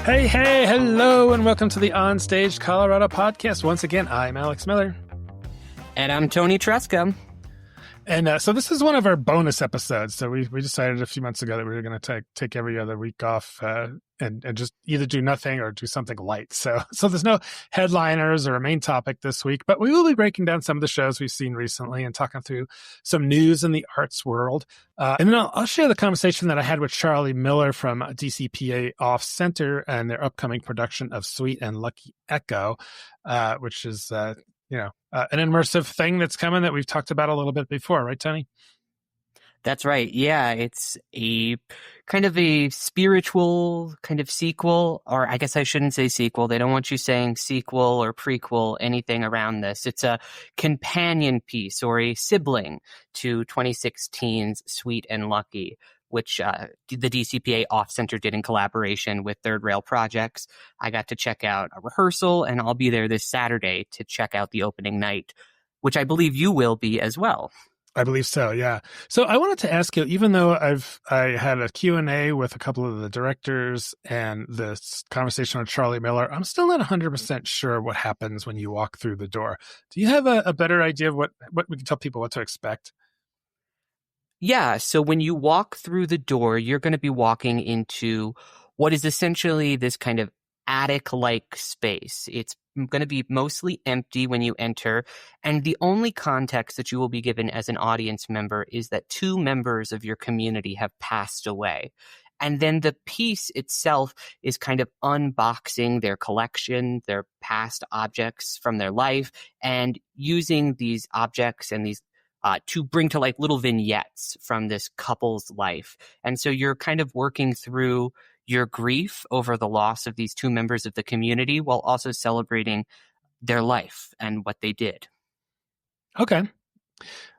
Hey, hello, and welcome to the OnStage Colorado Podcast. Once again, I'm Alex Miller. And I'm Toni Tresca. And so this is one of our bonus episodes. So we decided a few months ago that we were going to take every other week off and just either do nothing or do something light. So there's no headliners or a main topic this week, but we will be breaking down some of the shows we've seen recently and talking through some news in the arts world. And then I'll share the conversation that I had with Charlie Miller from DCPA Off-Center and their upcoming production of Sweet and Lucky Echo, which is an immersive thing that's coming that we've talked about a little bit before, right, Toni? That's right. Yeah, it's a kind of a spiritual kind of sequel, or I guess I shouldn't say sequel. They don't want you saying sequel or prequel, anything around this. It's a companion piece or a sibling to 2016's Sweet and Lucky, which the DCPA Off-Center did in collaboration with Third Rail Projects. I got to check out a rehearsal, and I'll be there this Saturday to check out the opening night, which I believe you will be as well. I believe so, yeah. So I wanted to ask you, even though I had a Q&A with a couple of the directors and this conversation with Charlie Miller, I'm still not 100% sure what happens when you walk through the door. Do you have a better idea of what we can tell people what to expect? Yeah, so when you walk through the door, you're going to be walking into what is essentially this kind of attic-like space. It's going to be mostly empty when you enter, and the only context that you will be given as an audience member is that 2 members of your community have passed away. And then the piece itself is kind of unboxing their collection, their past objects from their life, and using these objects and these to bring to life little vignettes from this couple's life. And so you're kind of working through your grief over the loss of these 2 members of the community while also celebrating their life and what they did. Okay.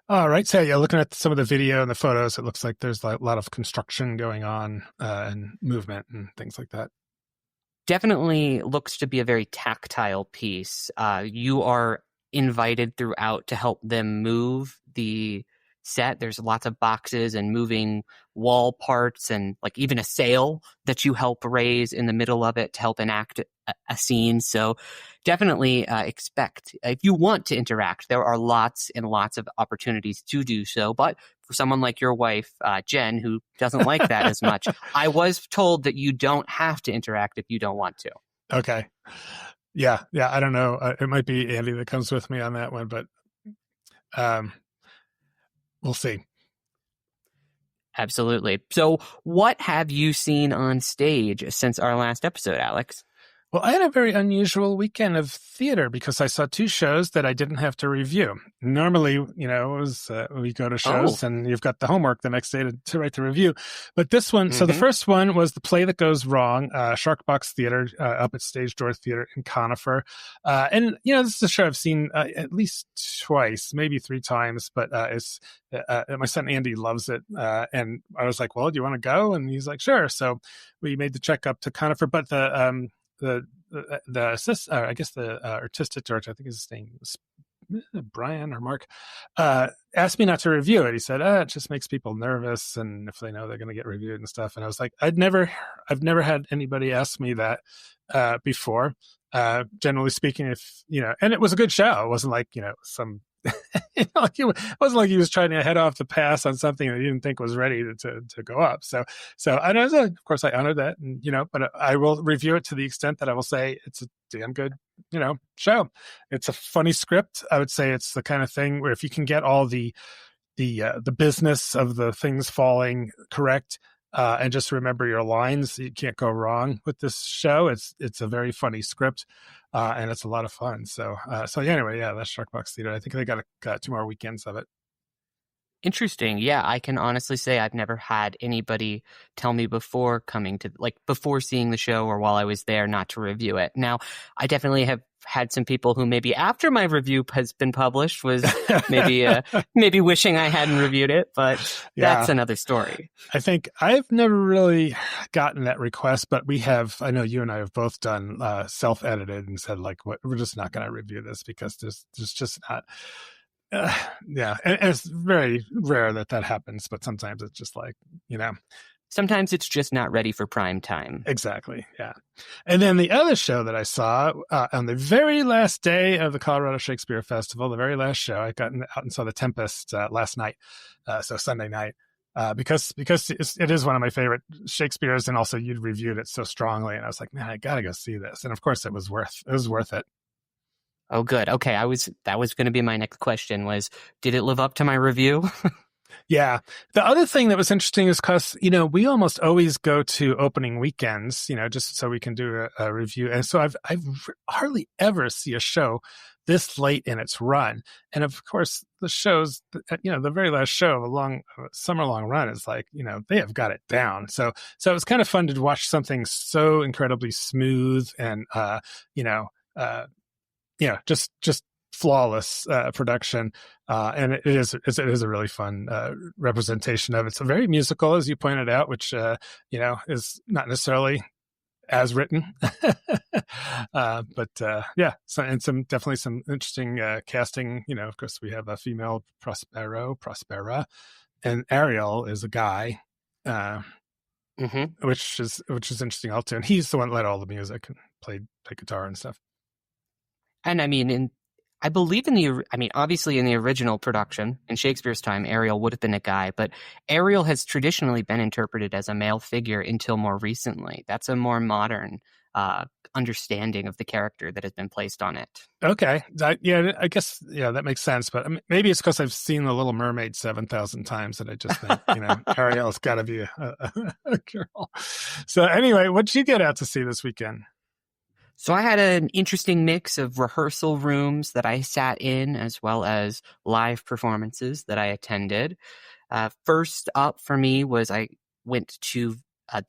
All right. So yeah, looking at some of the video and the photos, it looks like there's a lot of construction going on and movement and things like that. Definitely looks to be a very tactile piece. You are invited throughout to help them move the set. There's lots of boxes and moving wall parts and like even a sail that you help raise in the middle of it to help enact a scene. So definitely expect, if you want to interact, there are lots and lots of opportunities to do so. But for someone like your wife, Jen, who doesn't like that as much, I was told that you don't have to interact if you don't want to. Okay. Yeah. I don't know. It might be Andy that comes with me on that one, but we'll see. Absolutely. So what have you seen on stage since our last episode, Alex? Well, I had a very unusual weekend of theater because I saw 2 shows that I didn't have to review. Normally, it was we go to shows and you've got the homework the next day to write the review. But this one, so the first one was The Play That Goes Wrong, Sharkbox Theater up at Stage Door Theater in Conifer. And, this is a show I've seen at least twice, maybe 3 times, but it's my son Andy loves it. And I was like, well, do you want to go? And he's like, sure. So we made the trek up to Conifer, but the artistic director, I think his name is Brian or Mark, asked me not to review it. He said, it just makes people nervous, and if they know they're going to get reviewed and stuff. And I was like, I've never had anybody ask me that before. Generally speaking, and it was a good show. It wasn't like some. It wasn't like he was trying to head off to pass on something that he didn't think was ready to go up. So I know, of course, I honor that, and but I will review it to the extent that I will say it's a damn good show. It's a funny script. I would say it's the kind of thing where if you can get all the business of the things falling correct. And just remember your lines. You can't go wrong with this show. It's a very funny script, and it's a lot of fun. So anyway, yeah, that's Sharkbox Theater. I think they got 2 more weekends of it. Interesting. Yeah, I can honestly say I've never had anybody tell me before before seeing the show or while I was there not to review it. Now, I definitely have had some people who maybe after my review has been published was maybe wishing I hadn't reviewed it, but that's another story. I think I've never really gotten that request, but I know you and I have both done self-edited and said we're just not going to review this because there's just not. And it's very rare that happens, but sometimes it's just sometimes it's just not ready for prime time. Exactly. Yeah. And then the other show that I saw on the very last day of the Colorado Shakespeare Festival, the very last show, I got out and saw The Tempest last night, so Sunday night, because it is one of my favorite Shakespeare's, and also you'd reviewed it so strongly, and I was like, man, I gotta go see this. And of course, it was worth it. Oh, good. Okay, that was going to be my next question. Was did it live up to my review? Yeah. The other thing that was interesting is because, we almost always go to opening weekends, just so we can do a review. And so I've hardly ever see a show this late in its run. And of course, the shows, the very last show of a summer long run is like, they have got it down. So it was kind of fun to watch something so incredibly smooth and, just flawless production, and it is a really fun representation of it. It's a very musical, as you pointed out, which is not necessarily as written, but definitely some interesting casting. Of course, we have a female Prospera, and Ariel is a guy, which is interesting also, and he's the one that led all the music and played guitar and stuff. And I mean, I believe obviously in the original production, in Shakespeare's time, Ariel would have been a guy, but Ariel has traditionally been interpreted as a male figure until more recently. That's a more modern understanding of the character that has been placed on it. Okay. I guess, that makes sense, but maybe it's because I've seen The Little Mermaid 7,000 times that I just think, Ariel's got to be a girl. So anyway, what did you get out to see this weekend? So I had an interesting mix of rehearsal rooms that I sat in, as well as live performances that I attended. First up for me was I went to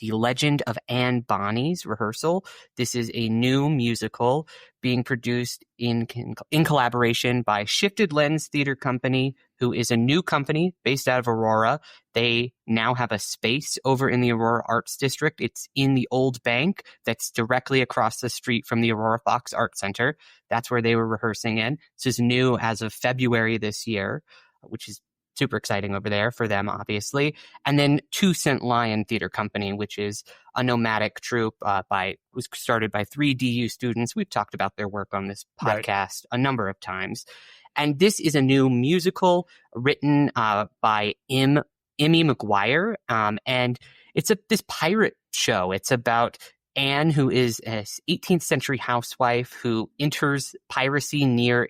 The Legend of Anne Bonny's rehearsal. This is a new musical being produced in collaboration by Shifted Lens Theater Company, who is a new company based out of Aurora. They now have a space over in the Aurora Arts District. It's in the old bank that's directly across the street from the Aurora Fox Art Center. That's where they were rehearsing in. This is new as of February this year, which is super exciting over there for them, obviously. And then Two Cent Lion Theater Company, which is a nomadic troupe was started by 3 DU students. We've talked about their work on this podcast a number of times. And this is a new musical written by Emmy McGuire. And it's this pirate show. It's about Anne, who is an 18th century housewife who enters piracy near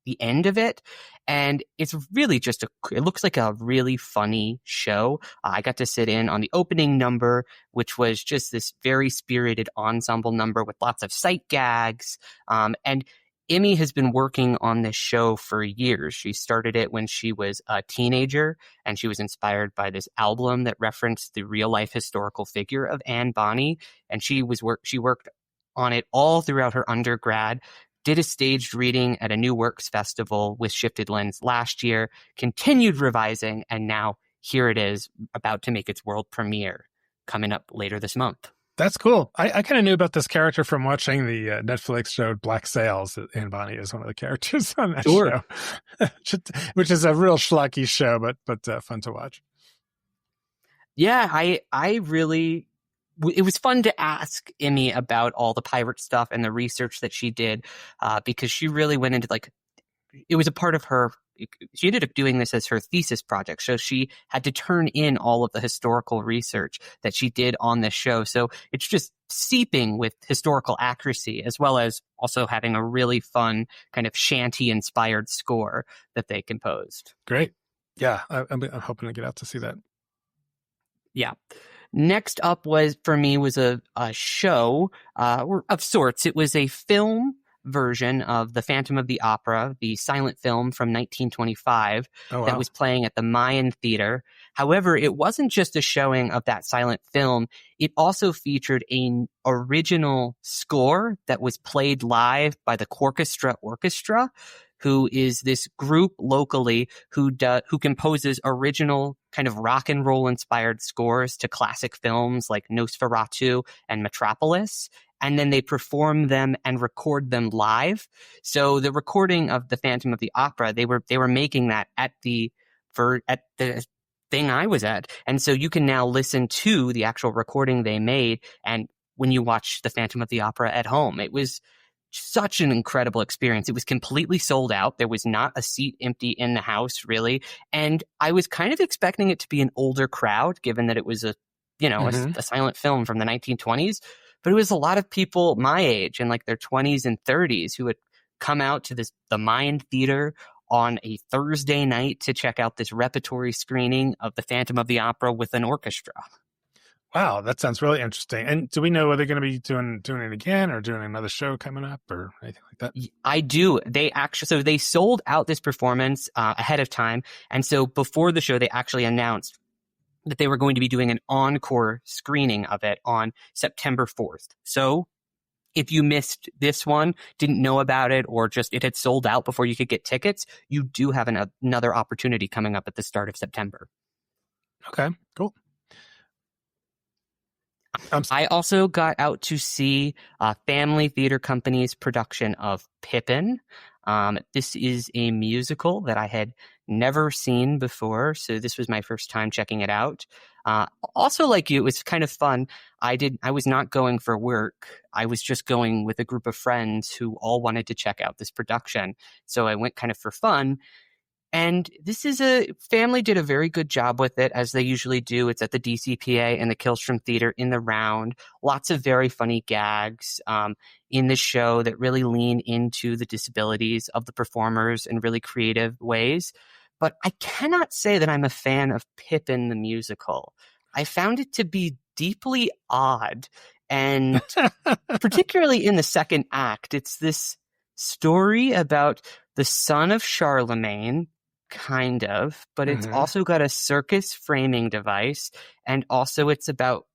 the end of it. And it's really it looks like a really funny show. I got to sit in on the opening number, which was just this very spirited ensemble number with lots of sight gags. And Emmy has been working on this show for years. She started it when she was a teenager, and she was inspired by this album that referenced the real-life historical figure of Anne Bonny. And she worked on it all throughout her undergrad, did a staged reading at a New Works Festival with Shifted Lens last year, continued revising, and now here it is, about to make its world premiere coming up later this month. That's cool. I kind of knew about this character from watching the Netflix show Black Sails. Anne Bonny is one of the characters on that show, which is a real schlocky show, but fun to watch. Yeah, I really... It was fun to ask Emmy about all the pirate stuff and the research that she did, because she really went into it was a part of her. She ended up doing this as her thesis project. So she had to turn in all of the historical research that she did on this show. So it's just seeping with historical accuracy, as well as also having a really fun kind of shanty-inspired score that they composed. Great. Yeah, I'm hoping to get out to see that. Yeah. Next up was a show of sorts. It was a film version of The Phantom of the Opera, the silent film from 1925 that was playing at the Mayan Theater. However, it wasn't just a showing of that silent film. It also featured an original score that was played live by the Corchestra Orchestra, who is this group locally who composes original kind of rock and roll inspired scores to classic films like Nosferatu and Metropolis. And then they perform them and record them live. So the recording of The Phantom of the Opera, they were making that at the thing I was at. And so you can now listen to the actual recording they made. And when you watch the Phantom of the Opera at home, it was such an incredible experience. It was completely sold out. There was not a seat empty in the house, really. And I was kind of expecting it to be an older crowd, given that it was a silent film from the 1920s. But it was a lot of people my age in like their 20s and 30s who had come out to the Mind Theater on a Thursday night to check out this repertory screening of the Phantom of the Opera with an orchestra. Wow, that sounds really interesting. And do we know whether they're going to be doing it again or doing another show coming up or anything like that? I do. They sold out this performance ahead of time. And so before the show, they actually announced that they were going to be doing an encore screening of it on September 4th. So if you missed this one, didn't know about it, or just it had sold out before you could get tickets, you do have another opportunity coming up at the start of September. Okay, cool. I also got out to see Family Theater Company's production of Pippin. This is a musical that I had never seen before, so this was my first time checking it out. Also, like you, it was kind of fun. I was not going for work. I was just going with a group of friends who all wanted to check out this production. So I went kind of for fun. And family did a very good job with it, as they usually do. It's at the DCPA and the Killstrom Theater in the Round. Lots of very funny gags in the show that really lean into the disabilities of the performers in really creative ways. But I cannot say that I'm a fan of Pippin the musical. I found it to be deeply odd, and particularly in the second act. It's this story about the son of Charlemagne, kind of, but it's also got a circus framing device, and also it's about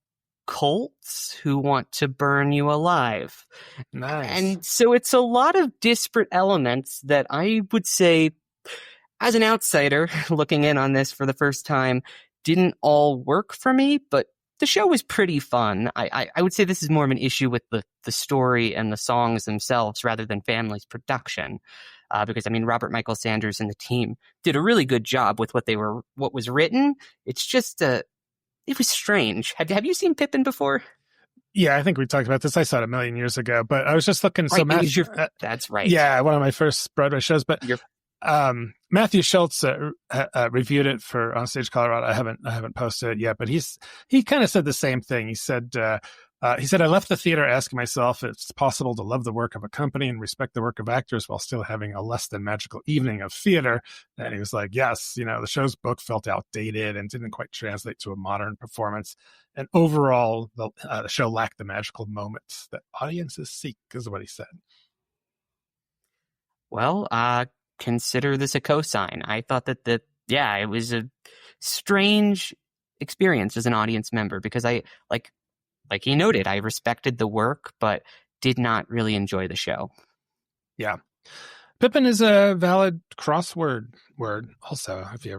cults who want to burn you alive. Nice. And so it's a lot of disparate elements that I would say, as an outsider looking in on this for the first time, didn't all work for me, but the show was pretty fun. I would say this is more of an issue with the story and the songs themselves rather than Family's production. Because, I mean, Robert Michael Sanders and the team did a really good job with what was written. It's just, it was strange. Have you seen Pippin before? Yeah, I think we talked about this. I saw it a million years ago, but I was just looking. Right, so that's right. Yeah, one of my first Broadway shows. But Matthew Schultz reviewed it for OnStage Colorado. I haven't posted it yet, but he kind of said the same thing. He said, I left the theater asking myself if it's possible to love the work of a company and respect the work of actors while still having a less than magical evening of theater. And he was like, yes, the show's book felt outdated and didn't quite translate to a modern performance. And overall, the show lacked the magical moments that audiences seek, is what he said. Well, consider this a cosign. I thought that it was a strange experience as an audience member, because I like he noted, I respected the work, but did not really enjoy the show. Yeah. Pippin is a valid crossword word also, if you're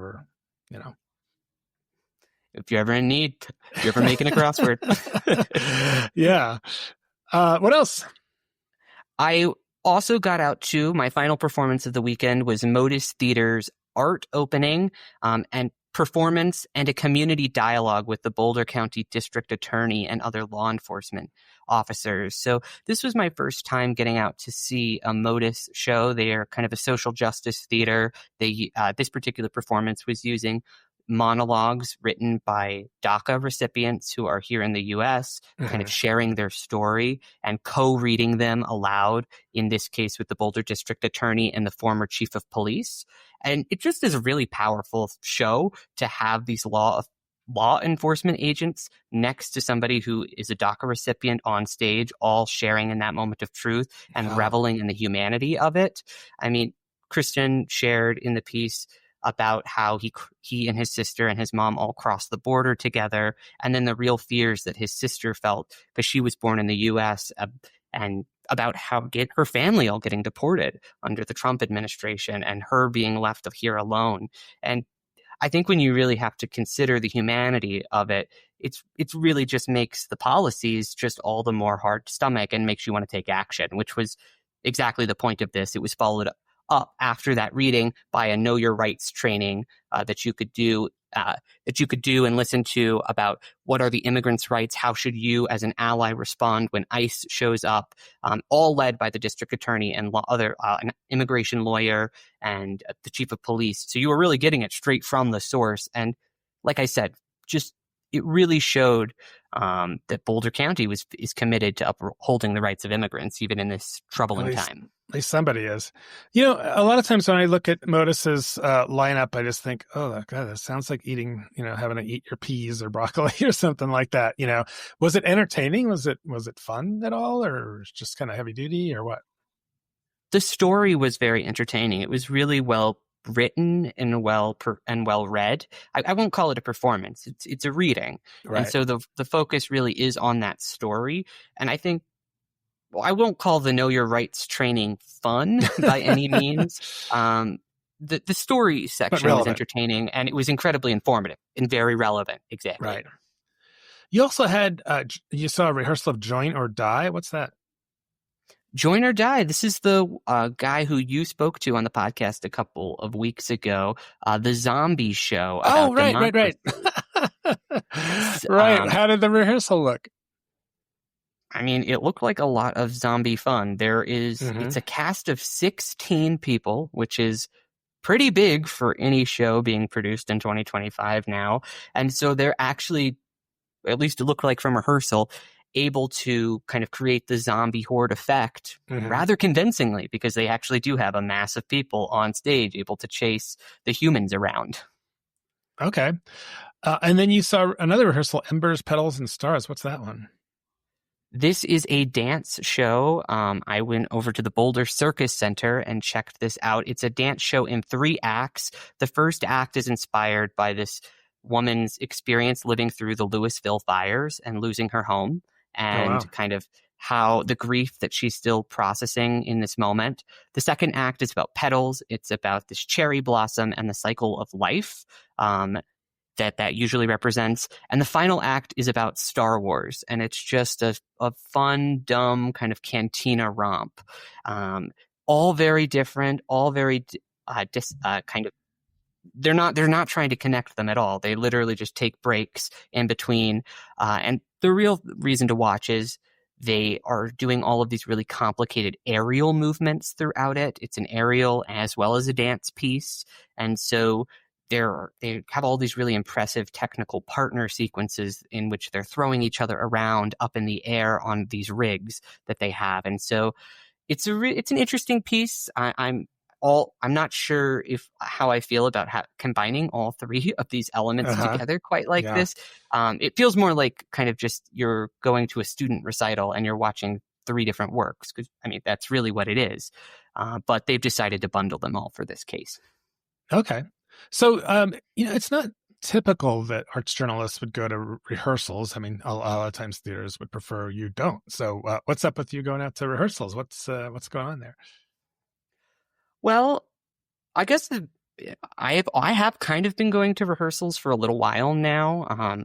ever in need, if you're ever making a crossword. Yeah. What else? I also got out to my final performance of the weekend was Modus Theater's art opening and performance and a community dialogue with the Boulder County District Attorney and other law enforcement officers. So this was my first time getting out to see a Modus show. They are kind of a social justice theater. This particular performance was using monologues written by DACA recipients who are here in the U.S., kind of sharing their story and co-reading them aloud, in this case with the Boulder District Attorney and the former Chief of Police. And it just is a really powerful show to have these law enforcement agents next to somebody who is a DACA recipient on stage, all sharing in that moment of truth and reveling in the humanity of it. I mean, Christian shared in the piece about how he and his sister and his mom all crossed the border together, and then the real fears that his sister felt because she was born in the U.S. And about how her family all getting deported under the Trump administration and her being left here alone. And I think when you really have to consider the humanity of it, it's really just makes the policies just all the more hard to stomach and makes you want to take action, which was exactly the point of this. It was followed up after that reading by a Know Your Rights training that you could do and listen to about what are the immigrants' rights, how should you as an ally respond when ICE shows up, all led by the district attorney and an immigration lawyer and the chief of police. So you were really getting it straight from the source. And like I said, just it really showed that Boulder County is committed to upholding the rights of immigrants, even in this troubling time. At least somebody is. A lot of times when I look at Modus's lineup, I just think, oh, God, that sounds like eating, having to eat your peas or broccoli or something like that. Was it entertaining? Was it fun at all, or just kind of heavy duty, or what? The story was very entertaining. It was really well written and well read. I won't call it a performance. It's a reading. Right. And so the focus really is on that story. And I think, I won't call the Know Your Rights training fun by any means. The story section was entertaining, and it was incredibly informative and very relevant. Exactly. Right. You also had, you saw a rehearsal of Join or Die. What's that? Join or Die. This is the guy who you spoke to on the podcast a couple of weeks ago, the zombie show. Oh, right. Right. How did the rehearsal look? I mean, it looked like a lot of zombie fun. It's a cast of 16 people, which is pretty big for any show being produced in 2025 now. And so they're actually, at least it looked like from rehearsal, able to kind of create the zombie horde effect rather convincingly, because they actually do have a mass of people on stage able to chase the humans around. Okay. And then you saw another rehearsal, Embers, Petals, and Stars. What's that one? This is a dance show. I went over to the Boulder Circus Center and checked this out. It's a dance show in 3 acts. The first act is inspired by this woman's experience living through the Louisville fires and losing her home, and kind of how the grief that she's still processing in this moment. The second act is about Petals. It's about this cherry blossom and the cycle of life that usually represents. And the final act is about Star Wars, and it's just a fun, dumb kind of cantina romp. All very different, all very kind of. They're not trying to connect them at all. They literally just take breaks in between. And the real reason to watch is they are doing all of these really complicated aerial movements throughout it. It's an aerial as well as a dance piece. And so they have all these really impressive technical partner sequences in which they're throwing each other around up in the air on these rigs that they have. And so it's an interesting piece. I'm not sure how I feel about combining all 3 of these elements together quite like this. It feels more like kind of just you're going to a student recital and you're watching 3 different works, because I mean that's really what it is. But they've decided to bundle them all for this case. Okay. So, it's not typical that arts journalists would go to rehearsals. I mean, a lot of times theaters would prefer you don't. So what's up with you going out to rehearsals? What's going on there? Well, I guess I have kind of been going to rehearsals for a little while now.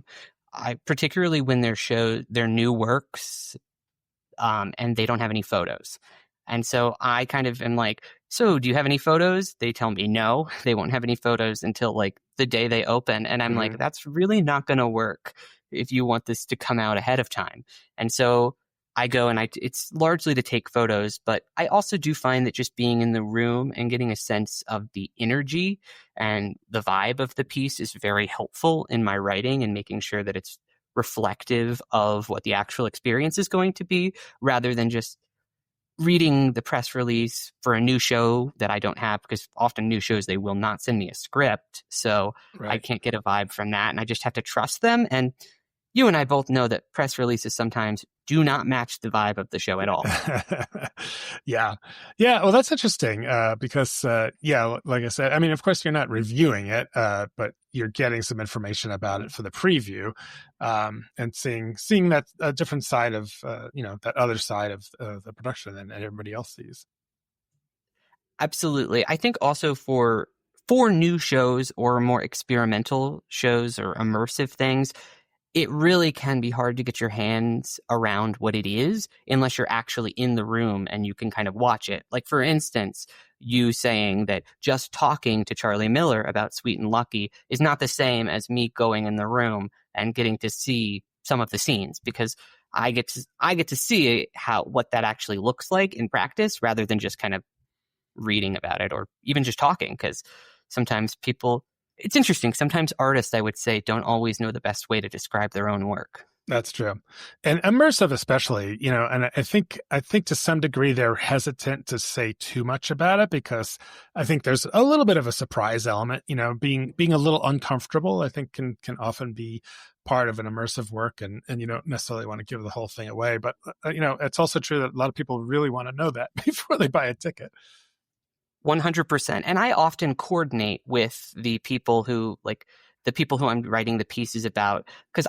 I particularly when their new works, and they don't have any photos. And so I kind of am like, so do you have any photos? They tell me no, they won't have any photos until like the day they open. And I'm like, that's really not going to work if you want this to come out ahead of time. And so I go and it's largely to take photos, but I also do find that just being in the room and getting a sense of the energy and the vibe of the piece is very helpful in my writing and making sure that it's reflective of what the actual experience is going to be, rather than just reading the press release for a new show that I don't have, because often new shows, they will not send me a script. So I can't get a vibe from that. And I just have to trust them. And you and I both know that press releases sometimes do not match the vibe of the show at all. Yeah. Well, that's interesting because, like I said, I mean, of course, you're not reviewing it, but you're getting some information about it for the preview, and seeing that different side of, that other side of the production than everybody else sees. Absolutely. I think also for new shows or more experimental shows or immersive things, it really can be hard to get your hands around what it is unless you're actually in the room and you can kind of watch it. Like, for instance, you saying that just talking to Charlie Miller about Sweet and Lucky is not the same as me going in the room and getting to see some of the scenes, because I get to see what that actually looks like in practice rather than just kind of reading about it or even just talking, because sometimes it's interesting. Sometimes artists, I would say, don't always know the best way to describe their own work. That's true. And immersive especially, and I think to some degree they're hesitant to say too much about it because I think there's a little bit of a surprise element, being a little uncomfortable, I think can often be part of an immersive work, and you don't necessarily want to give the whole thing away. But, it's also true that a lot of people really want to know that before they buy a ticket. 100%. And I often coordinate with the people who I'm writing the pieces about, because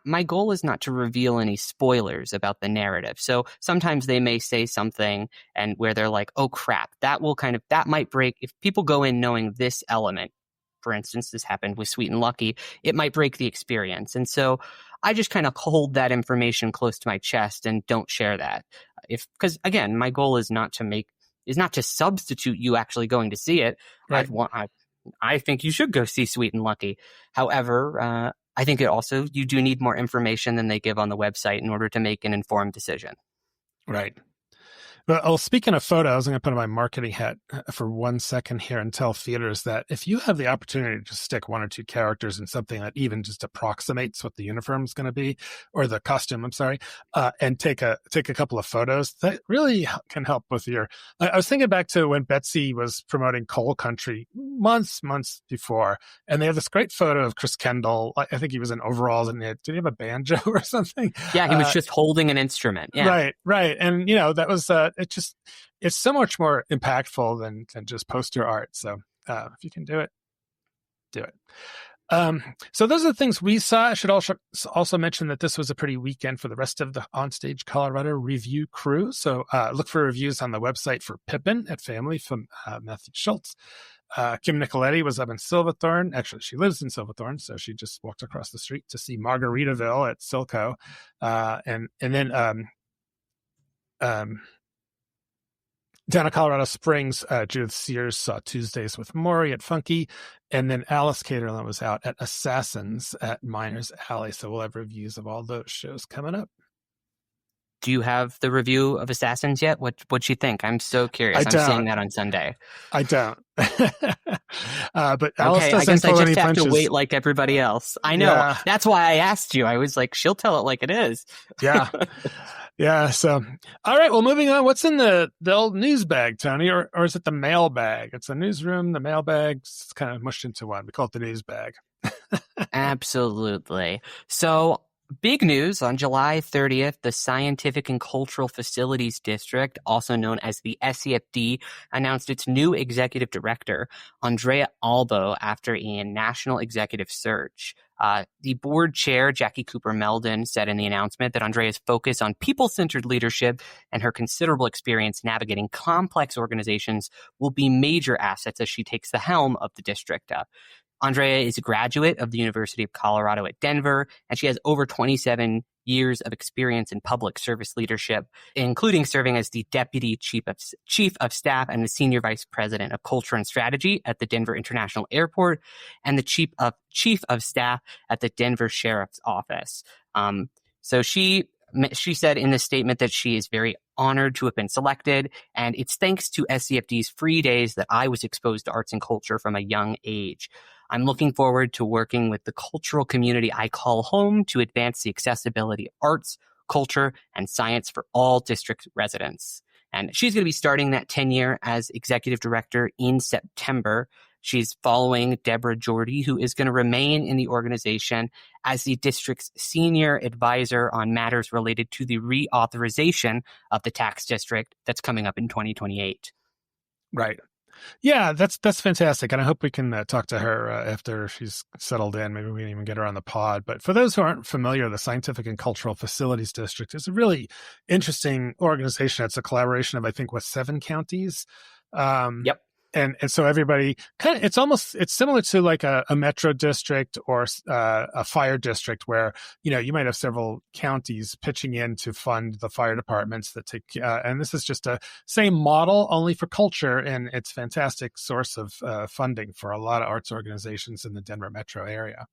my goal is not to reveal any spoilers about the narrative. So sometimes they may say something and where they're like, oh crap, that might break. If people go in knowing this element, for instance, this happened with Sweet and Lucky, it might break the experience. And so I just kind of hold that information close to my chest and don't share that. Because again, my goal is not to substitute you actually going to see it. Right. I think you should go see Sweet and Lucky. However, I think you do need more information than they give on the website in order to make an informed decision. Right. Well, speaking of photos, I'm going to put on my marketing hat for 1 second here and tell theaters that if you have the opportunity to stick one or two characters in something that even just approximates what the uniform is going to be, or the costume, I'm sorry, and take a couple of photos, that really can help with I was thinking back to when Betsy was promoting Coal Country months before, and they have this great photo of Chris Kendall. I think he was in overalls, and did he have a banjo or something? Yeah, he was just holding an instrument. Yeah. Right. And, that was... it's so much more impactful than just poster art. So if you can do it, do it. So those are the things we saw. I should also mention that this was a pretty weekend for the rest of the OnStage Colorado review crew. So look for reviews on the website for Pippin at Family from Matthew Schultz. Kim Nicoletti was up in Silverthorne. Actually, she lives in Silverthorne, so she just walked across the street to see Margaritaville at Silco. And then down at Colorado Springs, Judith Sears saw Tuesdays with Maury at Funky, and then Alice Caterland was out at Assassins at Miners Alley. So we'll have reviews of all those shows coming up. Do you have the review of Assassins yet? What'd you think? I'm so curious. I'm seeing that on Sunday. I don't. But Alice okay, doesn't I guess I just have punches. to wait like everybody else. I know. Yeah. That's why I asked you. I was like, she'll tell it like it is. Yeah. Yeah. So, all right. Well, moving on. What's in the old news bag, Toni, or is it the mail bag? It's a newsroom. The mail bag's kind of mushed into one. We call it the news bag. Absolutely. So, big news on July 30th, the Scientific and Cultural Facilities District, also known as the SCFD, announced its new executive director, Andrea Albo, after a national executive search. The board chair, Jackie Cooper Meldon, said in the announcement that Andrea's focus on people-centered leadership and her considerable experience navigating complex organizations will be major assets as she takes the helm of the district. Andrea is a graduate of the University of Colorado at Denver, and she has over 27 years of experience in public service leadership, including serving as the Deputy Chief of Staff and the Senior Vice President of Culture and Strategy at the Denver International Airport and the Chief of Staff at the Denver Sheriff's Office. So she said in the statement that she is very honored to have been selected, and it's thanks to SCFD's free days that I was exposed to arts and culture from a young age. I'm looking forward to working with the cultural community I call home to advance the accessibility of arts, culture, and science for all district residents. And she's going to be starting that tenure as executive director in September. She's following Deborah Jordy, who is going to remain in the organization as the district's senior advisor on matters related to the reauthorization of the tax district that's coming up in 2028. Right. Yeah, that's fantastic. And I hope we can talk to her after she's settled in. Maybe we can even get her on the pod. But for those who aren't familiar, the Scientific and Cultural Facilities District is a really interesting organization. It's a collaboration of, I think, 7 counties? Yep. and so everybody it's similar to like a metro district or a fire district where, you might have several counties pitching in to fund the fire departments that take, and this is just a same model only for culture, and it's a fantastic source of funding for a lot of arts organizations in the Denver metro area.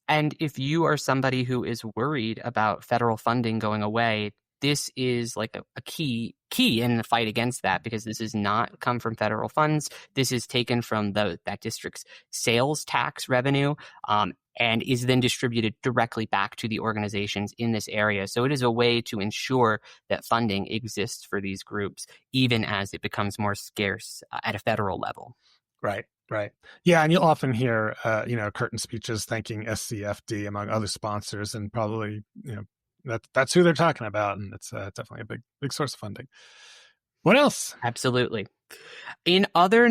And if you are somebody who is worried about federal funding going away, this is like a key in the fight against that, because this does not come from federal funds. This is taken from that district's sales tax revenue, and is then distributed directly back to the organizations in this area. So it is a way to ensure that funding exists for these groups, even as it becomes more scarce at a federal level. Right. Yeah, and you'll often hear, curtain speeches thanking SCFD among other sponsors, and probably, that's who they're talking about, and it's definitely a big source of funding. What else? Absolutely. In other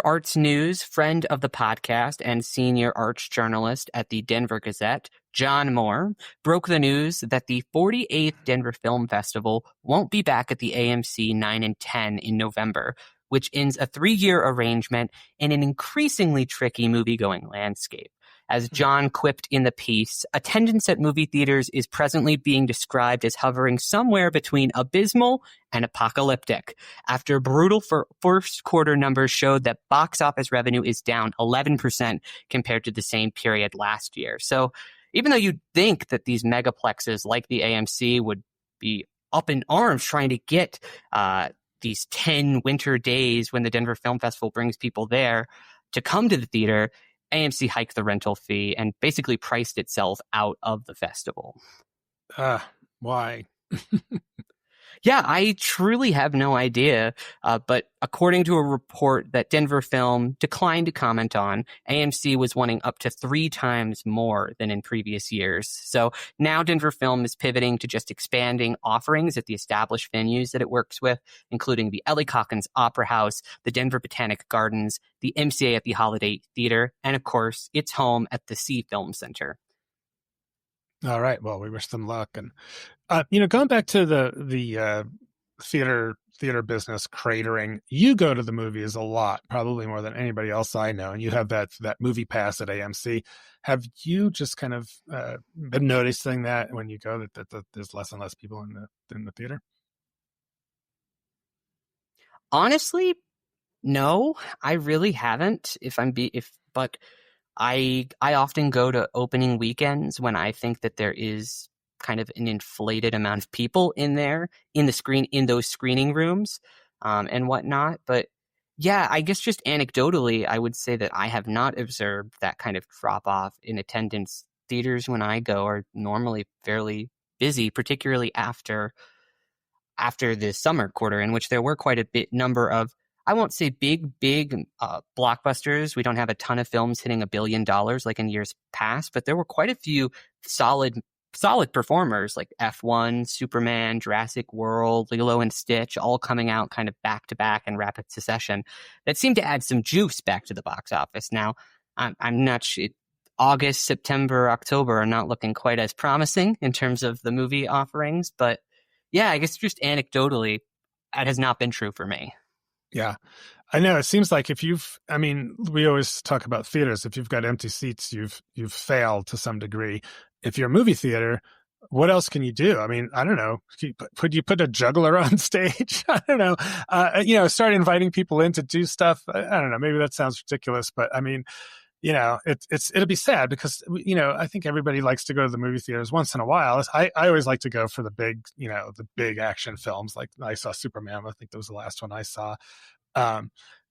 arts news, friend of the podcast and senior arts journalist at the Denver Gazette, John Moore, broke the news that the 48th Denver Film Festival won't be back at the AMC 9 and 10 in November, which ends a 3-year arrangement in an increasingly tricky movie-going landscape. As John quipped in the piece, attendance at movie theaters is presently being described as hovering somewhere between abysmal and apocalyptic, after brutal first quarter numbers showed that box office revenue is down 11% compared to the same period last year. So even though you'd think that these megaplexes like the AMC would be up in arms trying to get these 10 winter days when the Denver Film Festival brings people there to come to the theater, AMC hiked the rental fee and basically priced itself out of the festival. Why? Yeah, I truly have no idea. But according to a report that Denver Film declined to comment on, AMC was wanting up to 3 times more than in previous years. So now Denver Film is pivoting to just expanding offerings at the established venues that it works with, including the Ellie Calkins Opera House, the Denver Botanic Gardens, the MCA at the Holiday Theater, and of course, its home at the C Film Center. All right. Well, we wish them luck. And, going back to the theater business cratering, you go to the movies a lot, probably more than anybody else I know. And you have that movie pass at AMC. Have you just kind of been noticing that when you go that there's less and less people in the theater? Honestly, no, I really haven't. But I often go to opening weekends when I think that there is kind of an inflated amount of people in there in those screening rooms and whatnot. But yeah, I guess just anecdotally, I would say that I have not observed that kind of drop off in attendance. Theaters when I go are normally fairly busy, particularly after the summer quarter, in which there were quite a bit number of, I won't say big blockbusters. We don't have a ton of films hitting $1 billion like in years past, but there were quite a few solid performers like F1, Superman, Jurassic World, Lilo and Stitch, all coming out kind of back to back in rapid succession that seemed to add some juice back to the box office. Now, I'm not sure. August, September, October are not looking quite as promising in terms of the movie offerings, but yeah, I guess just anecdotally, that has not been true for me. Yeah, I know. It seems like we always talk about theaters. If you've got empty seats, you've failed to some degree. If you're a movie theater, what else can you do? I mean, I don't know. Could you put a juggler on stage? I don't know. Start inviting people in to do stuff. I don't know. Maybe that sounds ridiculous, but I mean, it'll be sad because, I think everybody likes to go to the movie theaters once in a while. I always like to go for the big action films. Like I saw Superman. I think that was the last one I saw.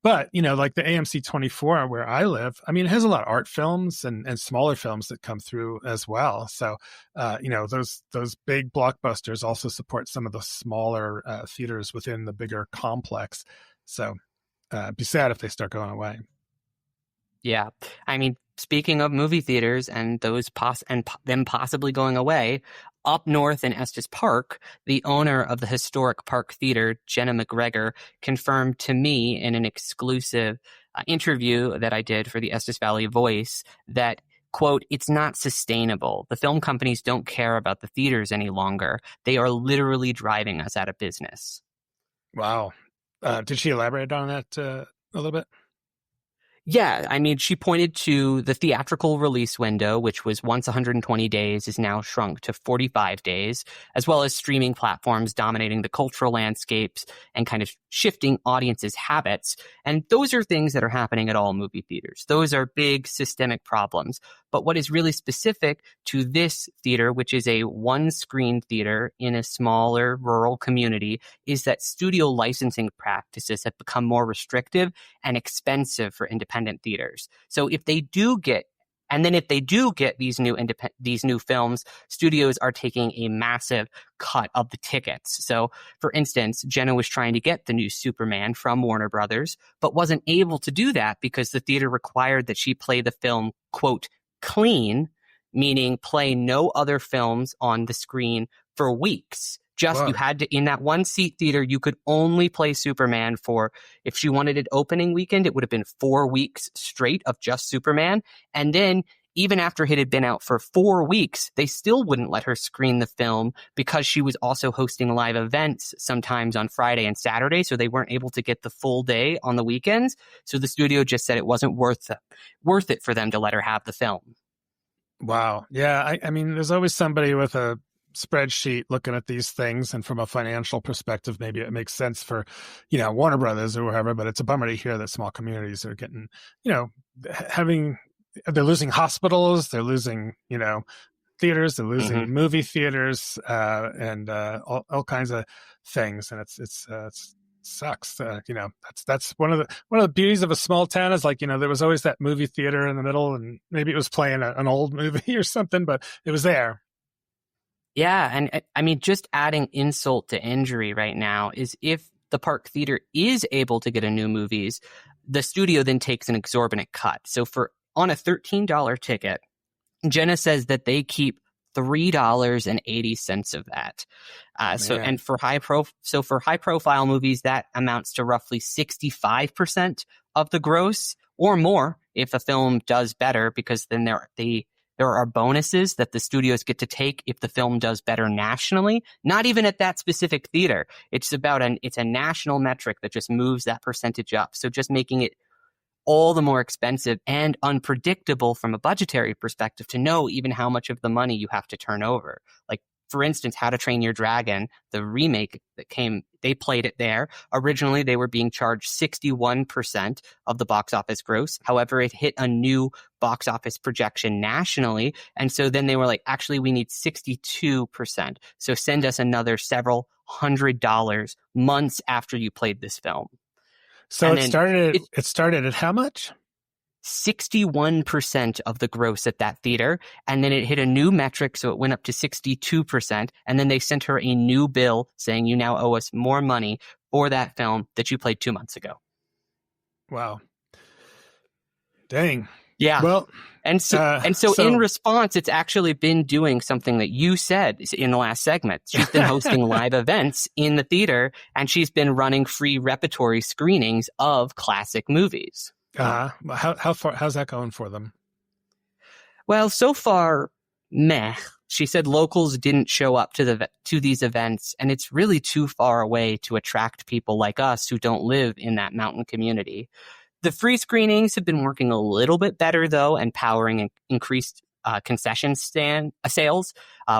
But, like the AMC 24 where I live, I mean, it has a lot of art films and smaller films that come through as well. So, those big blockbusters also support some of the smaller theaters within the bigger complex. So it'd be sad if they start going away. Yeah. I mean, speaking of movie theaters and them possibly going away, up north in Estes Park, the owner of the historic Park Theater, Jenna McGregor, confirmed to me in an exclusive interview that I did for the Estes Valley Voice that, quote, "It's not sustainable. The film companies don't care about the theaters any longer. They are literally driving us out of business." Wow. Did she elaborate on that a little bit? Yeah, I mean, she pointed to the theatrical release window, which was once 120 days, is now shrunk to 45 days, as well as streaming platforms dominating the cultural landscapes and kind of shifting audiences' habits. And those are things that are happening at all movie theaters. Those are big systemic problems. But what is really specific to this theater, which is a one-screen theater in a smaller rural community, is that studio licensing practices have become more restrictive and expensive for independent theaters. So if they do get these new films, studios are taking a massive cut of the tickets. So, for instance, Jenna was trying to get the new Superman from Warner Brothers, but wasn't able to do that because the theater required that she play the film, quote, clean, meaning play no other films on the screen for weeks. You had to, in that one seat theater, you could only play Superman for, if she wanted it opening weekend, it would have been 4 weeks straight of just Superman. And then even after it had been out for 4 weeks, they still wouldn't let her screen the film because she was also hosting live events sometimes on Friday and Saturday. So they weren't able to get the full day on the weekends. So the studio just said it wasn't worth it for them to let her have the film. Wow. Yeah. I mean, there's always somebody with a spreadsheet looking at these things, and from a financial perspective, maybe it makes sense for, Warner Brothers or whoever, but it's a bummer to hear that small communities are getting, they're losing hospitals, they're losing, theaters, they're losing movie theaters, and all kinds of things. And it sucks. That's one of the beauties of a small town is, like, there was always that movie theater in the middle, and maybe it was playing an old movie or something, but it was there. Yeah, and I mean, just adding insult to injury right now is if the Park Theater is able to get a new movies, the studio then takes an exorbitant cut. So on a $13 ticket, Jenna says that they keep $3.80 of that. For high profile movies, that amounts to roughly 65% of the gross or more if a film does better, because then there are bonuses that the studios get to take if the film does better nationally, not even at that specific theater. It's a national metric that just moves that percentage up. So just making it all the more expensive and unpredictable from a budgetary perspective to know even how much of the money you have to turn over. Like, for instance, How to Train Your Dragon, the remake they played it there. Originally, they were being charged 61% of the box office gross. However, it hit a new box office projection nationally. And so then they were like, actually, we need 62%. So send us another several $100 months after you played this film. So it started at how much? 61% of the gross at that theater, and then it hit a new metric, so it went up to 62%, and then they sent her a new bill saying, you now owe us more money for that film that you played 2 months ago. Wow. Dang. Yeah. Well, and so in response, it's actually been doing something that you said in the last segment. She's been hosting live events in the theater, and she's been running free repertory screenings of classic movies. How's that going for them? Well, so far, meh. She said locals didn't show up to these events, and it's really too far away to attract people like us who don't live in that mountain community. The free screenings have been working a little bit better, though, and powering increased concession stand sales,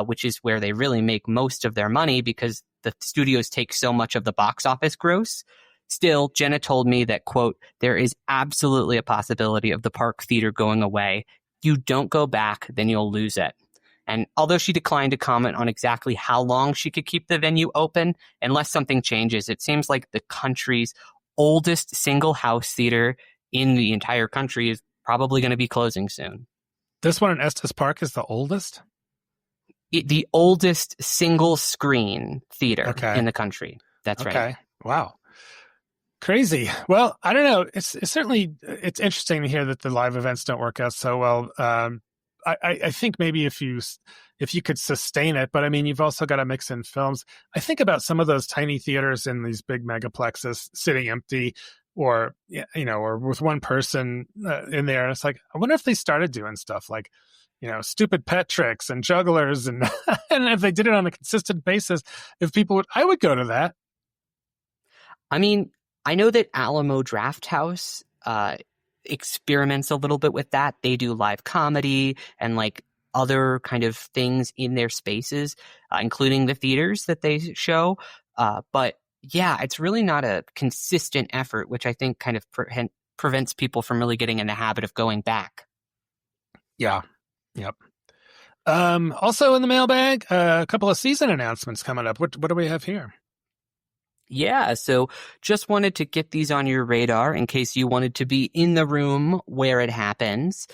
which is where they really make most of their money because the studios take so much of the box office gross. Still, Jenna told me that, quote, there is absolutely a possibility of the Park Theater going away. You don't go back, then you'll lose it. And although she declined to comment on exactly how long she could keep the venue open, unless something changes, it seems like the country's oldest single house theater in the entire country is probably going to be closing soon. This one in Estes Park is the oldest? The oldest single screen theater in the country. That's right. Okay. Wow. Crazy. Well, I don't know. It's interesting to hear that the live events don't work out so well. I think maybe if you could sustain it, but I mean, you've also got to mix in films. I think about some of those tiny theaters in these big megaplexes sitting empty, or or with one person in there. And it's like, I wonder if they started doing stuff like, stupid pet tricks and jugglers, and and if they did it on a consistent basis, if people would, I would go to that. I mean, I know that Alamo Drafthouse experiments a little bit with that. They do live comedy and like other kind of things in their spaces, including the theaters that they show. But yeah, it's really not a consistent effort, which I think kind of prevents people from really getting in the habit of going back. Yeah. Yep. Also in the mailbag, a couple of season announcements coming up. What do we have here? Yeah, so just wanted to get these on your radar in case you wanted to be in the room where it happens.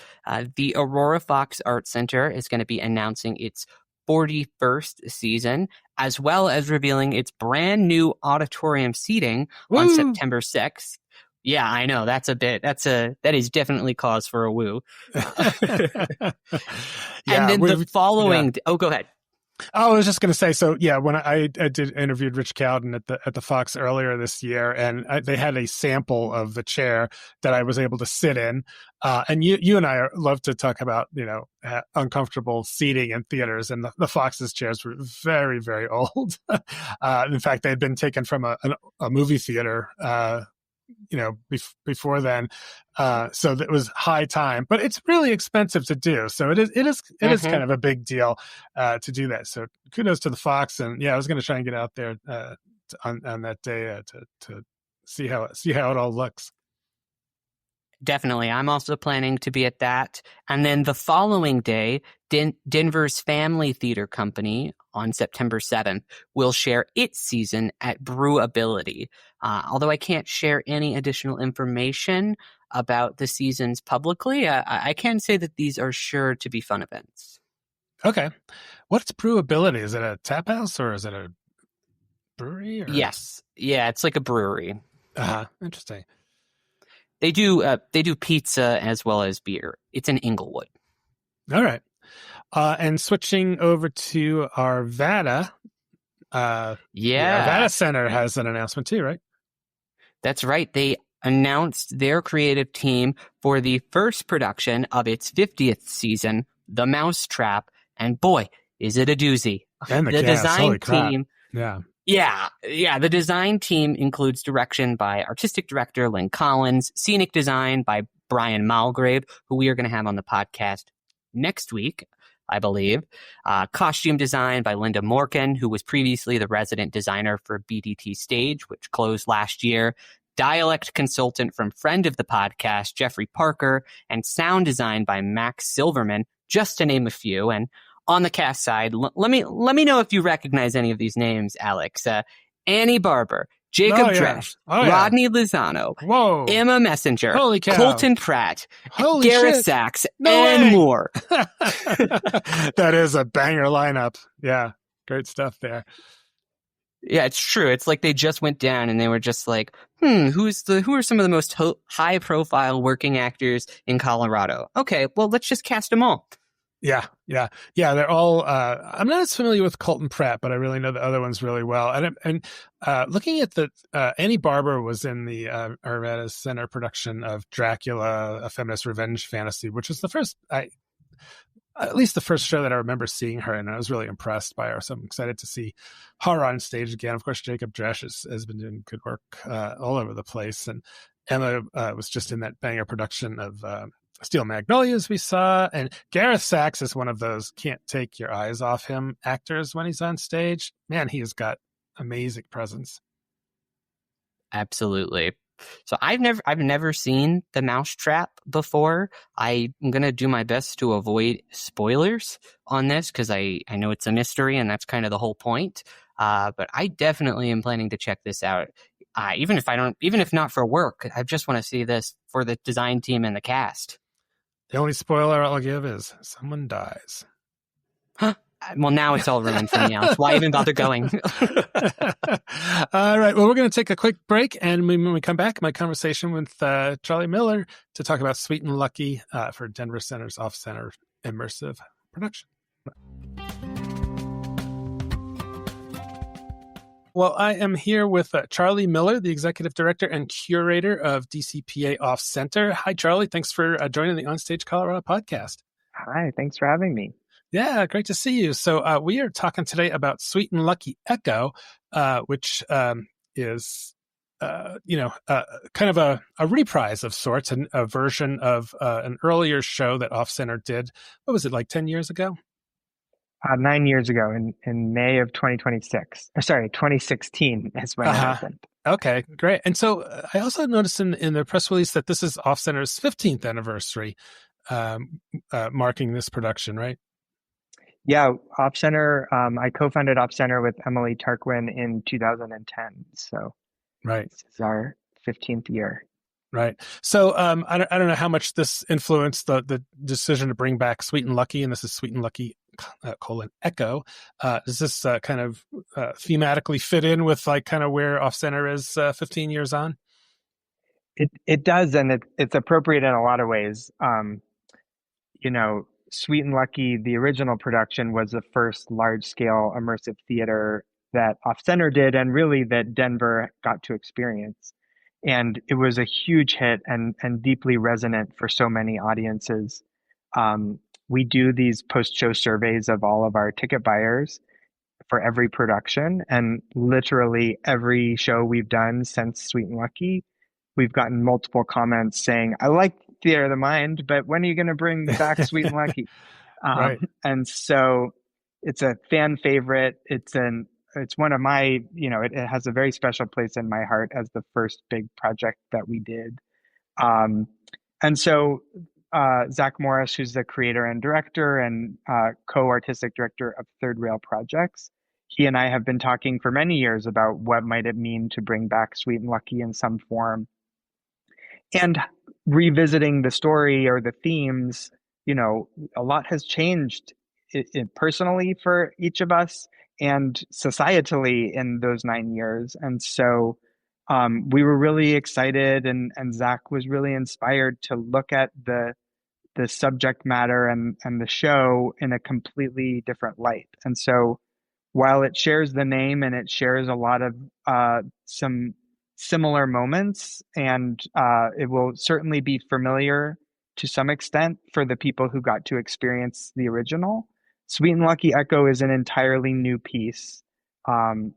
The Aurora Fox Art Center is going to be announcing its 41st season, as well as revealing its brand new auditorium seating on September 6th. Yeah, I know. That is definitely cause for a woo. And then the following, go ahead. Oh, I was just going to say, so yeah, when I interviewed Rich Cowden at the Fox earlier this year, and they had a sample of the chair that I was able to sit in. And you and I love to talk about, uncomfortable seating in theaters, and the Fox's chairs were very, very old. In fact, they had been taken from a movie theater, before then. So it was high time, but it's really expensive to do. So it is kind of a big deal to do that. So kudos to the Fox. And yeah, I was going to try and get out there on that day to see how it all looks. Definitely. I'm also planning to be at that. And then the following day, Denver's Family Theater Company on September 7th will share its season at Brewability. Although I can't share any additional information about the seasons publicly, I can say that these are sure to be fun events. Okay. What's Brewability? Is it a tap house or is it a brewery? Or? Yes. Yeah, it's like a brewery. Interesting. They do pizza as well as beer. It's in Inglewood. All right. And switching over to Arvada. Arvada Center has an announcement too, right? That's right. They announced their creative team for the first production of its 50th season, The Mousetrap. And boy, is it a doozy. And the design team. Yeah. Yeah. The design team includes direction by artistic director Lynn Collins, scenic design by Brian Malgrave, who we are going to have on the podcast next week, I believe. Costume design by Linda Morgan, who was previously the resident designer for BDT Stage, which closed last year. Dialect consultant from friend of the podcast, Jeffrey Parker, and sound design by Max Silverman, just to name a few. And on the cast side, let me know if you recognize any of these names, Alex. Annie Barber, Jacob Dresch, Rodney Lozano, Emma Messenger, Colton Pratt, Gareth Sachs, and more. That is a banger lineup. Yeah, great stuff there. Yeah, it's true. It's like they just went down and they were just like, who are some of the most high profile working actors in Colorado? Okay, well, let's just cast them all. Yeah. They're all. I'm not as familiar with Colton Pratt, but I really know the other ones really well. And looking at the Annie Barber was in the Arvada Center production of Dracula, a feminist revenge fantasy, which was at least the first show that I remember seeing her in. And I was really impressed by her, so I'm excited to see her on stage again. Of course, Jacob Dresch has been doing good work all over the place, and Emma was just in that banger production of Steel Magnolias we saw, and Gareth Sachs is one of those can't take your eyes off him actors when he's on stage. Man, he has got amazing presence. Absolutely. So I've never seen The Mousetrap before. I'm gonna do my best to avoid spoilers on this because I know it's a mystery and that's kind of the whole point. But I definitely am planning to check this out. Even if not for work, I just want to see this for the design team and the cast. The only spoiler I'll give is someone dies. Huh? Well, now it's all ruined for me, Alex. Why even bother going? All right. Well, we're going to take a quick break. And when we come back, my conversation with Charlie Miller to talk about Sweet and Lucky for Denver Center's Off-Center Immersive production. Well, I am here with Charlie Miller, the Executive Director and Curator of DCPA Off-Center. Hi, Charlie. Thanks for joining the OnStage Colorado Podcast. Hi. Thanks for having me. Yeah, great to see you. So we are talking today about Sweet and Lucky Echo, which is kind of a reprise of sorts, and a version of an earlier show that Off-Center did. What was it, like 10 years ago? 9 years ago in May of 2026. Sorry, 2016 is when it Uh-huh. opened. Okay, great. And so I also noticed in the press release that this is Off-Center's 15th anniversary, marking this production, right? Yeah, Off-Center, I co-founded Off-Center with Emily Tarquin in 2010. So Right. this is our 15th year. Right. So I don't know how much this influenced the decision to bring back Sweet and Lucky, and this is Sweet and Lucky Echo. Does this kind of thematically fit in with like kind of where Off-Center is 15 years on? It does, and it's appropriate in a lot of ways. Sweet and Lucky, the original production, was the first large-scale immersive theater that Off-Center did, and really that Denver got to experience. And it was a huge hit and deeply resonant for so many audiences. We do these post-show surveys of all of our ticket buyers for every production, and literally every show we've done since Sweet and Lucky, we've gotten multiple comments saying, "I like Theater of the Mind, but when are you going to bring back Sweet and Lucky?" Right. And so it's a fan favorite. It's one of my, it has a very special place in my heart as the first big project that we did. And so Zach Morris, who's the creator and director and co-artistic director of Third Rail Projects, he and I have been talking for many years about what might it mean to bring back Sweet and Lucky in some form. And revisiting the story or the themes, a lot has changed personally for each of us and societally in those 9 years. And so we were really excited, and Zach was really inspired to look at the subject matter and the show in a completely different light. And so while it shares the name and it shares a lot of some similar moments, and it will certainly be familiar to some extent for the people who got to experience the original, Sweet and Lucky Echo is an entirely new piece, and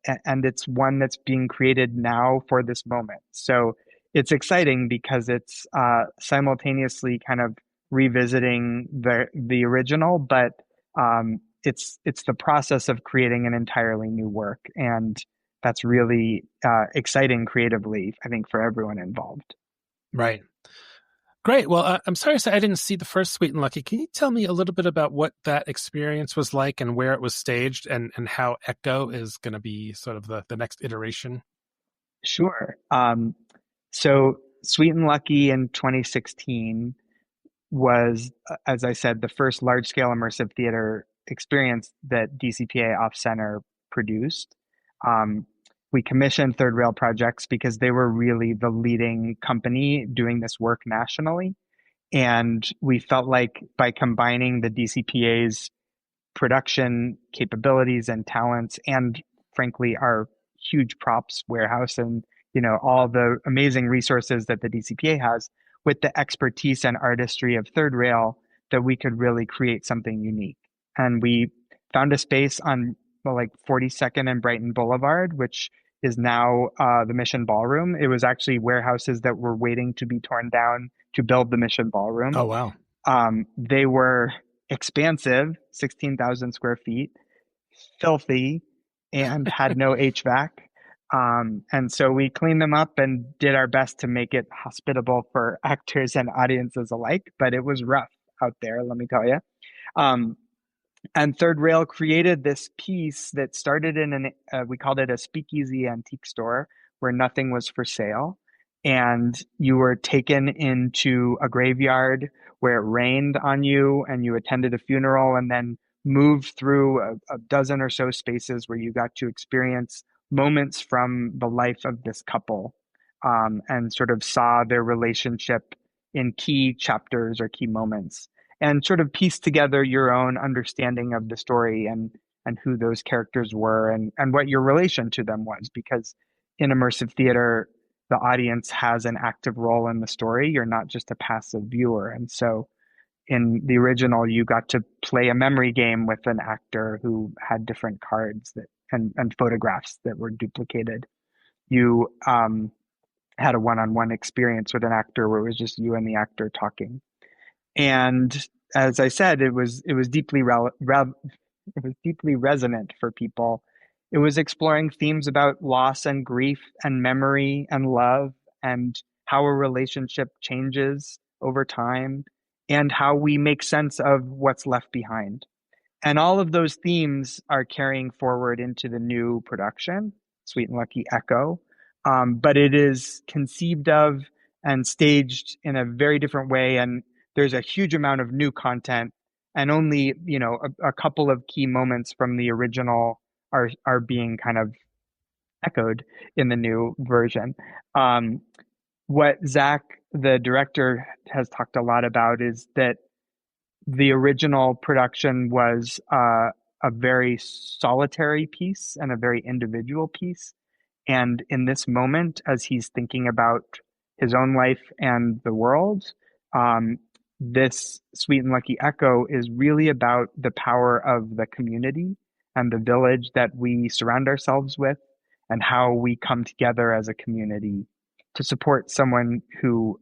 it's one that's being created now for this moment. So it's exciting because it's simultaneously kind of revisiting the original, but it's the process of creating an entirely new work, and that's really exciting creatively, I think, for everyone involved. Right. Great. Well, I'm sorry to say I didn't see the first Sweet and Lucky. Can you tell me a little bit about what that experience was like and where it was staged, and how Echo is going to be sort of the next iteration? Sure. So Sweet and Lucky in 2016 was, as I said, the first large-scale immersive theater experience that DCPA Off-Center produced. We commissioned Third Rail Projects because they were really the leading company doing this work nationally. And we felt like by combining the DCPA's production capabilities and talents, and frankly, our huge props warehouse and all the amazing resources that the DCPA has, with the expertise and artistry of Third Rail, that we could really create something unique. And we found a space on 42nd and Brighton Boulevard, which is now the Mission Ballroom. It was actually warehouses that were waiting to be torn down to build the Mission Ballroom. Oh, wow. They were expansive, 16,000 square feet, filthy, and had no HVAC. And so we cleaned them up and did our best to make it hospitable for actors and audiences alike, but it was rough out there, let me tell you. And Third Rail created this piece that started in we called it a speakeasy antique store where nothing was for sale. And you were taken into a graveyard where it rained on you, and you attended a funeral, and then moved through a dozen or so spaces where you got to experience moments from the life of this couple, and sort of saw their relationship in key chapters or key moments, and sort of piece together your own understanding of the story and who those characters were, and what your relation to them was. Because in immersive theater, the audience has an active role in the story. You're not just a passive viewer. And so in the original, you got to play a memory game with an actor who had different cards and photographs that were duplicated. you had a one-on-one experience with an actor where it was just you and the actor talking. And as I said, it was deeply it was deeply resonant for people. It was exploring themes about loss and grief and memory and love and how a relationship changes over time and how we make sense of what's left behind. And all of those themes are carrying forward into the new production, Sweet and Lucky Echo. But it is conceived of and staged in a very different way. And there's a huge amount of new content, and only, a couple of key moments from the original are being kind of echoed in the new version. What Zach, the director, has talked a lot about is that the original production was a very solitary piece and a very individual piece. And in this moment, as he's thinking about his own life and the world, this Sweet and Lucky Echo is really about the power of the community and the village that we surround ourselves with, and how we come together as a community to support someone who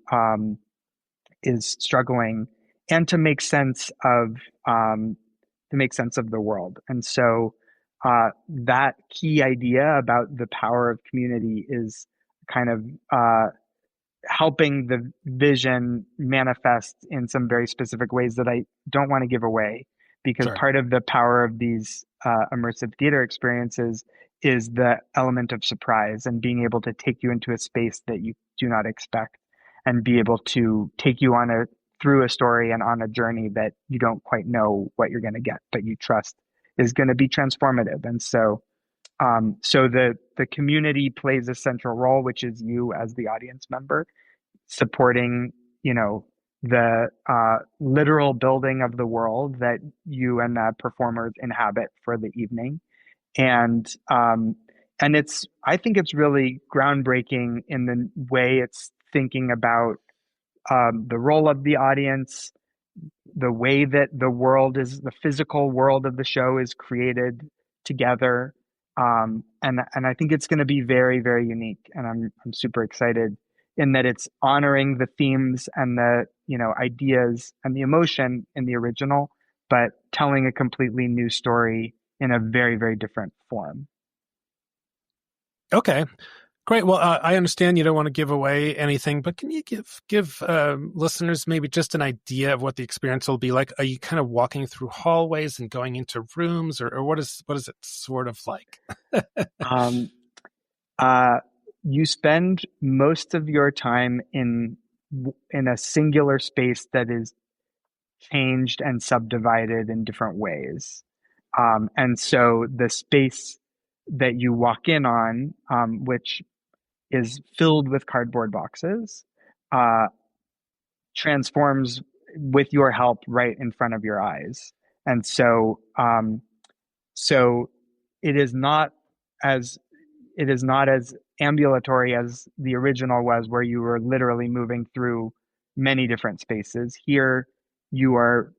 is struggling, and to make sense of the world. And so that key idea about the power of community is kind of helping the vision manifest in some very specific ways that I don't want to give away, because Sure. part of the power of these immersive theater experiences is the element of surprise and being able to take you into a space that you do not expect, and be able to take you through a story and on a journey that you don't quite know what you're going to get, but you trust is going to be transformative. And so the community plays a central role, which is you as the audience member, supporting, the literal building of the world that you and the performers inhabit for the evening. And I think it's really groundbreaking in the way it's thinking about the role of the audience, the way that the physical world of the show is created together. And I think it's going to be very, very unique. And I'm super excited in that it's honoring the themes and the, ideas and the emotion in the original, but telling a completely new story in a very, very different form. Okay. Great. Well, I understand you don't want to give away anything, but can you give listeners maybe just an idea of what the experience will be like? Are you kind of walking through hallways and going into rooms, or what is it sort of like? You spend most of your time in a singular space that is changed and subdivided in different ways. And so the space that you walk in on, which is filled with cardboard boxes, transforms with your help right in front of your eyes. And so it is not as ambulatory as the original was, where you were literally moving through many different spaces. Here you are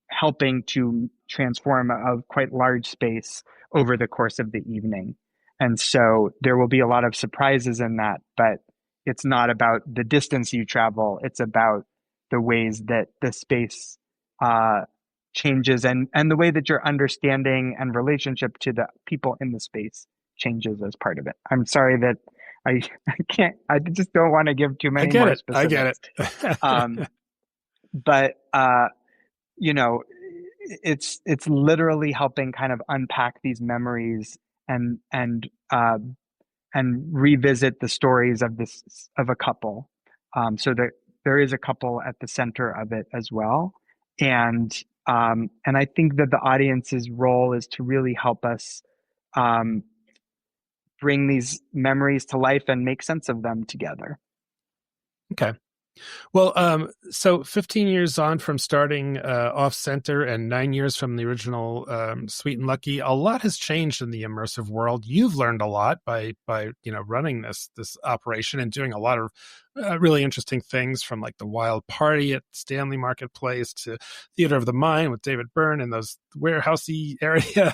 helping to transform a quite large space over the course of the evening. And so there will be a lot of surprises in that, but it's not about the distance you travel. It's about the ways that the space changes, and the way that your understanding and relationship to the people in the space changes as part of it. I'm sorry that I just don't want to give too many more specifics. I get it. But it's literally helping kind of unpack these memories and revisit the stories of a couple. So there is a couple at the center of it as well. And I think that the audience's role is to really help us bring these memories to life and make sense of them together. Okay. Well, so 15 years on from starting Off-Center and 9 years from the original Sweet and Lucky, a lot has changed in the immersive world. You've learned a lot by running this operation and doing a lot of really interesting things, from like the Wild Party at Stanley Marketplace to Theater of the Mind with David Byrne and those warehousey area,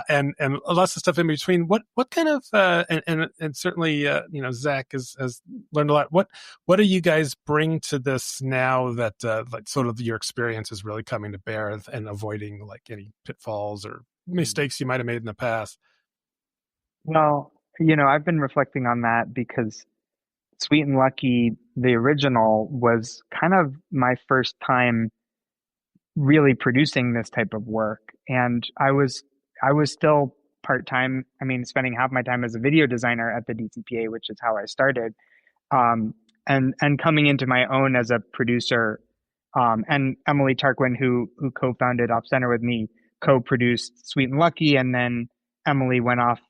and lots of stuff in between. What kind of and certainly Zach has learned a lot. What do you guys bring to this now that like sort of your experience is really coming to bear and avoiding like any pitfalls or mistakes you might have made in the past? Well, I've been reflecting on that because Sweet and Lucky, the original, was kind of my first time really producing this type of work. And I was still part-time. I mean, spending half my time as a video designer at the DCPA, which is how I started. Um, and coming into my own as a producer. And Emily Tarquin, who co-founded Off-Center with me, co-produced Sweet and Lucky, and then Emily went off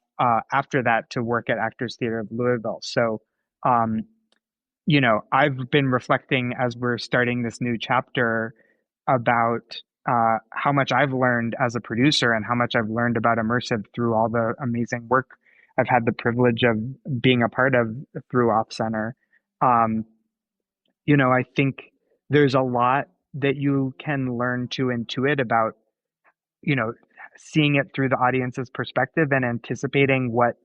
after that to work at Actors Theater of Louisville. So, um, I've been reflecting as we're starting this new chapter about how much I've learned as a producer and how much I've learned about immersive through all the amazing work I've had the privilege of being a part of through Off Center. Um, I think there's a lot that you can learn to intuit about, you know, seeing it through the audience's perspective and anticipating what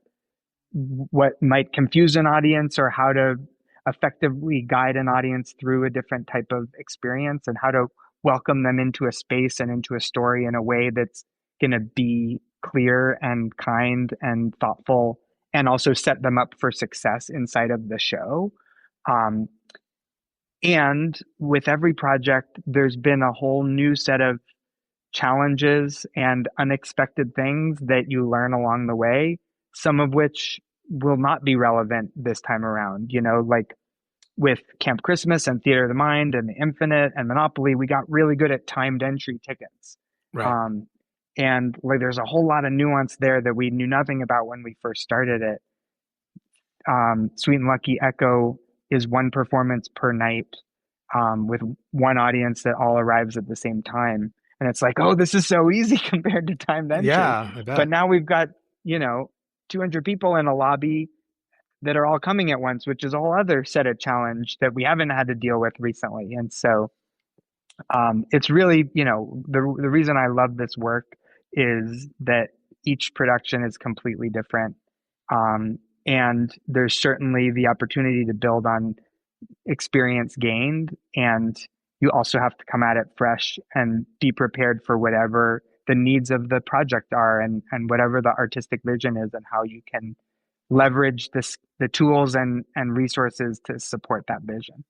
might confuse an audience, or how to effectively guide an audience through a different type of experience, and how to welcome them into a space and into a story in a way that's going to be clear and kind and thoughtful, and also set them up for success inside of the show. Um, and with every project, there's been a whole new set of challenges and unexpected things that you learn along the way, some of which will not be relevant this time around. Like with Camp Christmas and Theater of the Mind and The Infinite and Monopoly, we got really good at timed entry tickets. Right. And like there's a whole lot of nuance there that we knew nothing about when we first started it. Sweet and Lucky Echo is one performance per night, with one audience that all arrives at the same time. And it's like, oh, this is so easy compared to timed entry. Yeah, I bet. But now we've got, 200 people in a lobby that are all coming at once, which is a whole other set of challenge that we haven't had to deal with recently. And so it's really, the reason I love this work is that each production is completely different. And there's certainly the opportunity to build on experience gained, and you also have to come at it fresh and be prepared for whatever the needs of the project are, and whatever the artistic vision is, and how you can leverage the tools and resources to support that vision.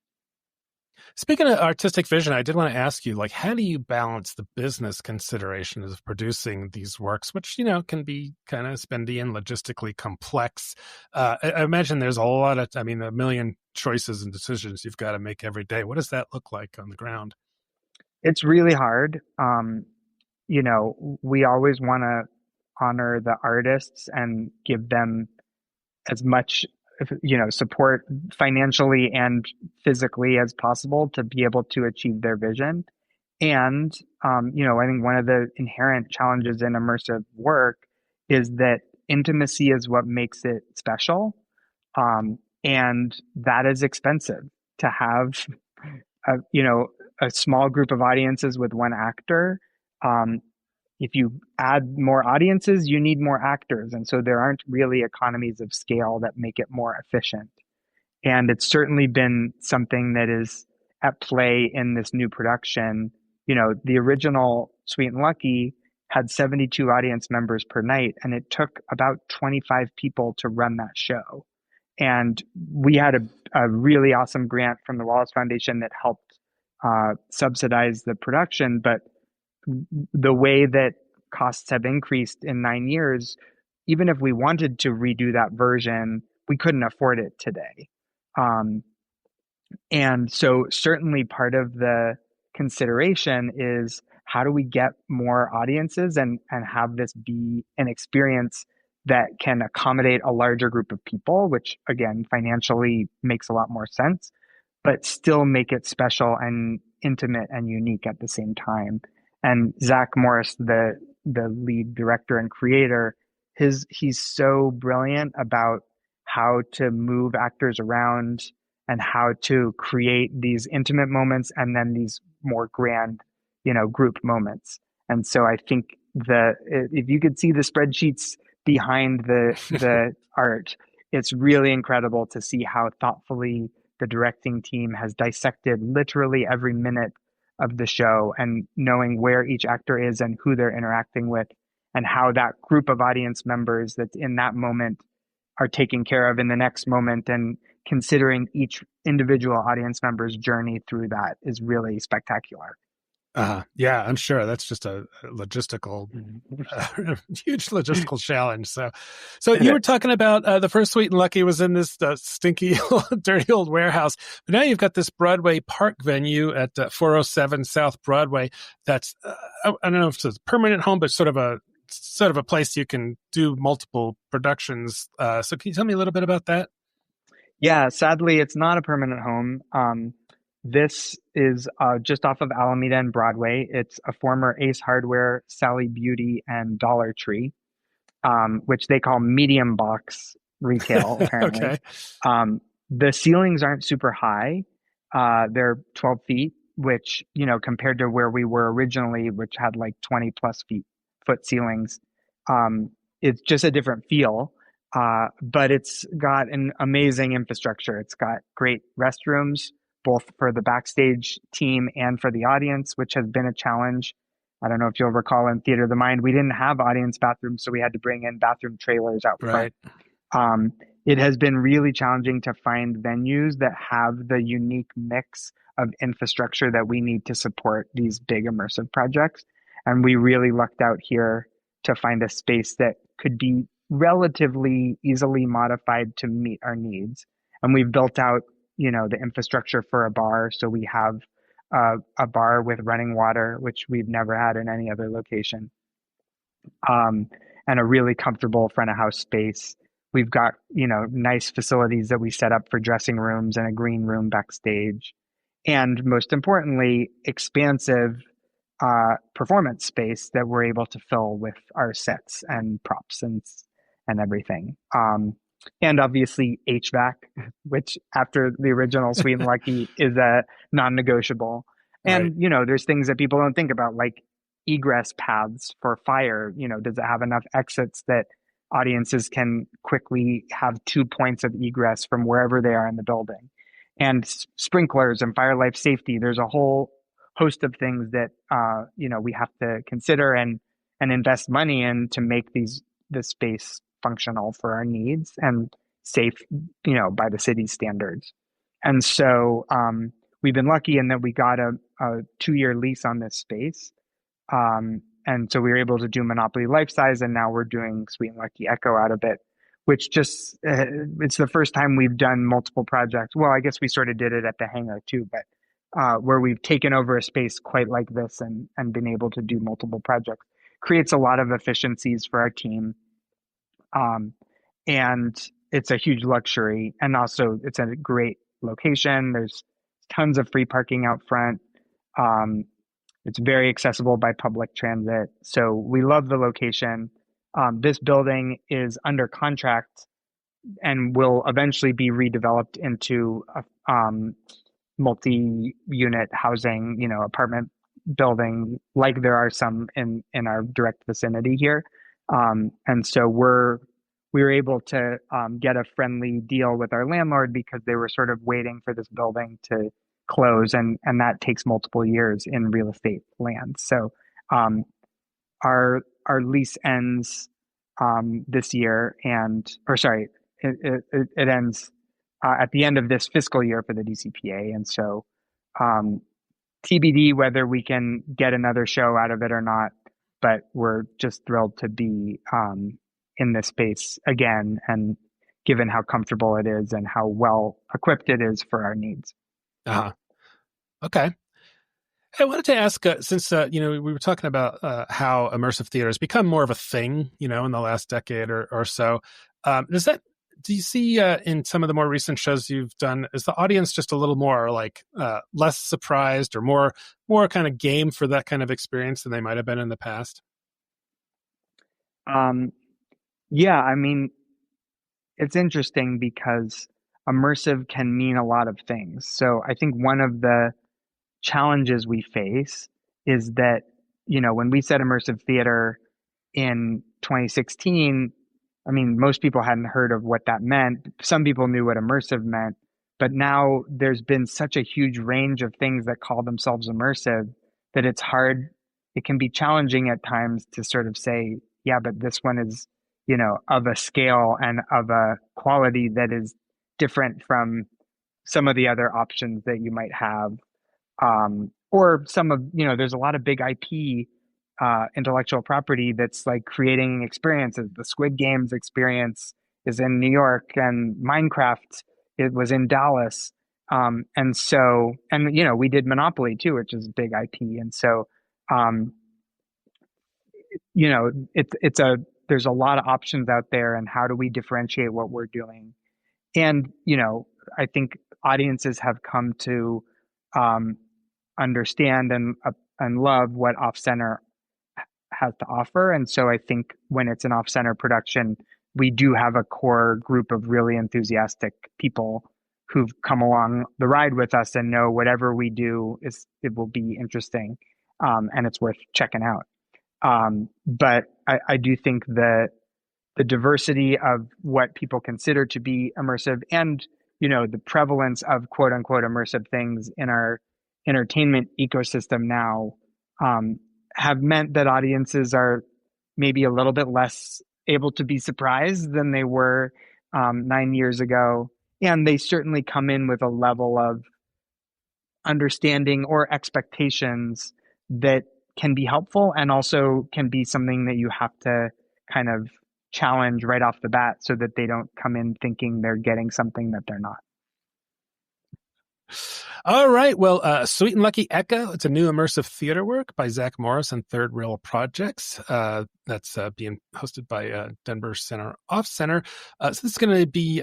Speaking of artistic vision, I did want to ask you, like, how do you balance the business considerations of producing these works, which, can be kind of spendy and logistically complex? I imagine there's a lot of, a million choices and decisions you've got to make every day. What does that look like on the ground? It's really hard. We always want to honor the artists and give them as much support financially and physically as possible to be able to achieve their vision. And I think one of the inherent challenges in immersive work is that intimacy is what makes it special, and that is expensive to have a small group of audiences with one actor. If you add more audiences, you need more actors. And so there aren't really economies of scale that make it more efficient. And it's certainly been something that is at play in this new production. The original Sweet and Lucky had 72 audience members per night, and it took about 25 people to run that show. And we had a really awesome grant from the Wallace Foundation that helped subsidize the production. But the way that costs have increased in 9 years, even if we wanted to redo that version, we couldn't afford it today. And so certainly part of the consideration is, how do we get more audiences and have this be an experience that can accommodate a larger group of people, which again, financially makes a lot more sense, but still make it special and intimate and unique at the same time. And Zach Morris, the lead director and creator, he's so brilliant about how to move actors around and how to create these intimate moments and then these more grand, group moments. And so I think if you could see the spreadsheets behind the art, it's really incredible to see how thoughtfully the directing team has dissected literally every minute of the show, and knowing where each actor is and who they're interacting with, and how that group of audience members that's in that moment are taken care of in the next moment, and considering each individual audience member's journey through that is really spectacular. Yeah, I'm sure that's just a logistical, huge logistical challenge. So you were talking about the first Sweet and Lucky was in this stinky, dirty old warehouse, but now you've got this Broadway park venue at 407 South Broadway. That's I don't know if it's a permanent home, but sort of a place you can do multiple productions. So can you tell me a little bit about that? Yeah, sadly, it's not a permanent home. This is just off of Alameda and Broadway. It's a former Ace Hardware, Sally Beauty, and Dollar Tree, which they call medium box retail, apparently. Okay. The ceilings aren't super high. They're 12 feet, which, compared to where we were originally, which had like 20 plus foot ceilings, it's just a different feel. But it's got an amazing infrastructure. It's got great restrooms, both for the backstage team and for the audience, which has been a challenge. I don't know if you'll recall in Theater of the Mind, we didn't have audience bathrooms, so we had to bring in bathroom trailers out front. Right. It has been really challenging to find venues that have the unique mix of infrastructure that we need to support these big immersive projects. And we really lucked out here to find a space that could be relatively easily modified to meet our needs. And we've built out the infrastructure for a bar. So we have a bar with running water, which we've never had in any other location, and a really comfortable front of house space. We've got, nice facilities that we set up for dressing rooms and a green room backstage. And most importantly, expansive performance space that we're able to fill with our sets and props and everything. And obviously HVAC, which after the original Sweet and Lucky is a non-negotiable. And, right. There's things that people don't think about, like egress paths for fire. Does it have enough exits that audiences can quickly have 2 points of egress from wherever they are in the building? And sprinklers and fire life safety. There's a whole host of things that, we have to consider and invest money in to make this space functional for our needs and safe, by the city's standards. And so we've been lucky in that we got a 2-year lease on this space. And so we were able to do Monopoly Life Size, and now we're doing Sweet and Lucky Echo out of it, which just, it's the first time we've done multiple projects. Well, I guess we sort of did it at the hangar too, but where we've taken over a space quite like this and been able to do multiple projects creates a lot of efficiencies for our team. And it's a huge luxury. And also it's a great location. There's tons of free parking out front. It's very accessible by public transit. So we love the location. This building is under contract and will eventually be redeveloped into a multi-unit housing, apartment building, like there are some in our direct vicinity here. And so we were able to get a friendly deal with our landlord because they were sort of waiting for this building to close, and that takes multiple years in real estate land. So our lease ends this year, it ends at the end of this fiscal year for the DCPA, and so TBD whether we can get another show out of it or not. But we're just thrilled to be in this space again, and given how comfortable it is and how well equipped it is for our needs. Okay. I wanted to ask, since we were talking about how immersive theater has become more of a thing, in the last decade or so. Do you see in some of the more recent shows you've done, is the audience just a little more like less surprised or more kind of game for that kind of experience than they might have been in the past? Yeah, I mean, it's interesting because immersive can mean a lot of things. So I think one of the challenges we face is that, when we said immersive theater in 2016, I mean, most people hadn't heard of what that meant. Some people knew what immersive meant, but now there's been such a huge range of things that call themselves immersive that it can be challenging at times to sort of say, yeah, but this one is, of a scale and of a quality that is different from some of the other options that you might have. Or there's a lot of big IP, intellectual property that's like creating experiences. The Squid Games experience is in New York, and Minecraft, it was in Dallas. We did Monopoly too, which is big IP. And so, there's a lot of options out there, and how do we differentiate what we're doing? And, I think audiences have come to, understand and love what Off-Center has to offer. And so I think when it's an Off-Center production, we do have a core group of really enthusiastic people who've come along the ride with us and know whatever we do it will be interesting, and it's worth checking out. But I do think that the diversity of what people consider to be immersive and, the prevalence of quote unquote immersive things in our entertainment ecosystem now, have meant that audiences are maybe a little bit less able to be surprised than they were 9 years ago. And they certainly come in with a level of understanding or expectations that can be helpful, and also can be something that you have to kind of challenge right off the bat so that they don't come in thinking they're getting something that they're not. All right. Well, Sweet and Lucky Echo, it's a new immersive theater work by Zach Morris and Third Rail Projects. That's being hosted by Denver Center Off-Center. So this is going to be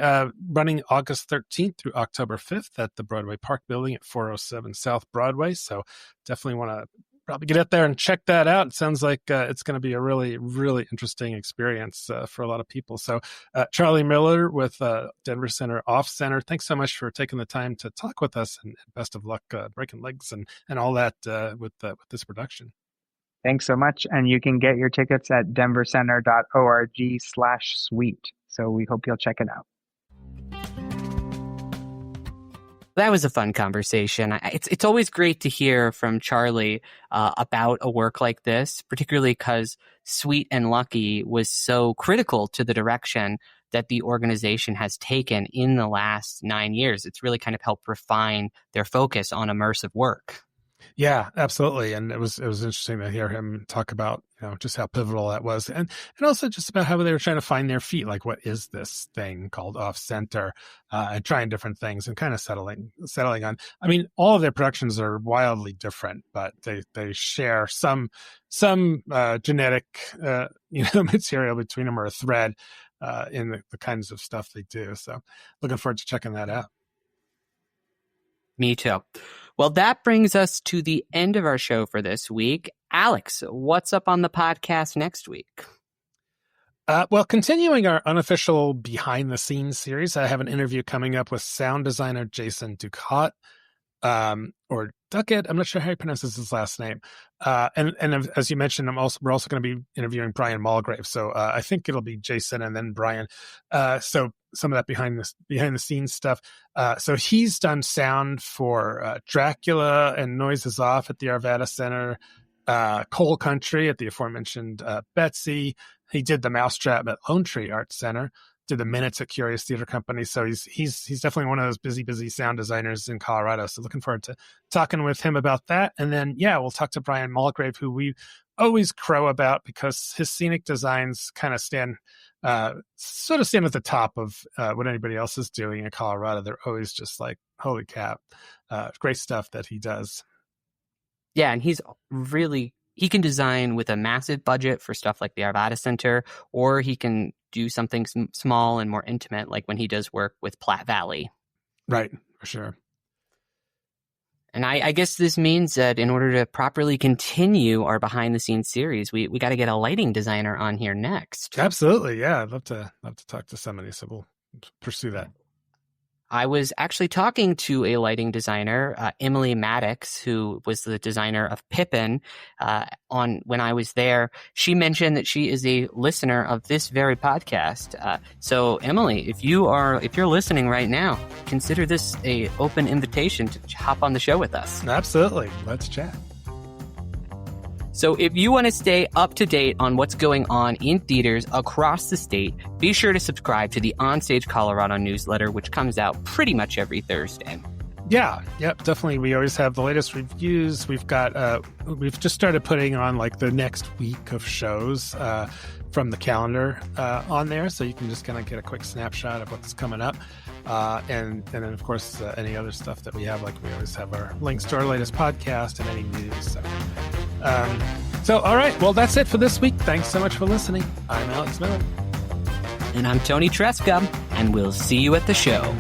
running August 13th through October 5th at the Broadway Park Building at 407 South Broadway. So definitely want to probably get out there and check that out. It sounds like it's going to be a really, really interesting experience for a lot of people. So Charlie Miller with Denver Center Off-Center, thanks so much for taking the time to talk with us, and best of luck breaking legs and all that with this production. Thanks so much. And you can get your tickets at denvercenter.org/suite. So we hope you'll check it out. That was a fun conversation. It's always great to hear from Charlie about a work like this, particularly because Sweet and Lucky was so critical to the direction that the organization has taken in the last 9 years. It's really kind of helped refine their focus on immersive work. Yeah, absolutely. And it was interesting to hear him talk about, just how pivotal that was. And also just about how they were trying to find their feet. Like, what is this thing called Off-Center, and trying different things and kind of settling on, I mean, all of their productions are wildly different, but they share some genetic, material between them, or a thread, in the kinds of stuff they do. So looking forward to checking that out. Me too. Well, that brings us to the end of our show for this week. Alex, what's up on the podcast next week? Well, continuing our unofficial behind-the-scenes series, I have an interview coming up with sound designer Jason Ducat, or Duckett. I'm not sure how he pronounces his last name. And as you mentioned, we're also going to be interviewing Brian Mulgrave. So I think it'll be Jason and then Brian. So some of that behind the scenes stuff. So he's done sound for Dracula and Noises Off at the Arvada Center, Coal Country at the aforementioned Betsy. He did the Mousetrap at Lone Tree Arts Center, did the Minutes at Curious Theater Company. So he's definitely one of those busy sound designers in Colorado. So looking forward to talking with him about that. And then, we'll talk to Brian Mulgrave, who we always crow about because his scenic designs kind of stand at the top of what anybody else is doing in Colorado. They're always just like, holy cap, great stuff that he does. Yeah, and he can design with a massive budget for stuff like the Arvada Center, or he can do something small and more intimate, like when he does work with Platte Valley. Right, for sure. And I guess this means that in order to properly continue our behind-the-scenes series, we got to get a lighting designer on here next. Absolutely, yeah. I'd love to talk to somebody, so we'll pursue that. I was actually talking to a lighting designer, Emily Maddox, who was the designer of Pippin, when I was there. She mentioned that she is a listener of this very podcast. So Emily, if you're listening right now, consider this a open invitation to hop on the show with us. Absolutely. Let's chat. So if you want to stay up to date on what's going on in theaters across the state, be sure to subscribe to the OnStage Colorado newsletter, which comes out pretty much every Thursday. Yeah, yep, definitely. We always have the latest reviews. We've just started putting on like the next week of shows from the calendar on there, so you can just kind of get a quick snapshot of what's coming up. And then, of course, any other stuff that we have, like we always have our links to our latest podcast and any news. So, all right. Well, that's it for this week. Thanks so much for listening. I'm Alex Miller. And I'm Toni Tresca, and we'll see you at the show.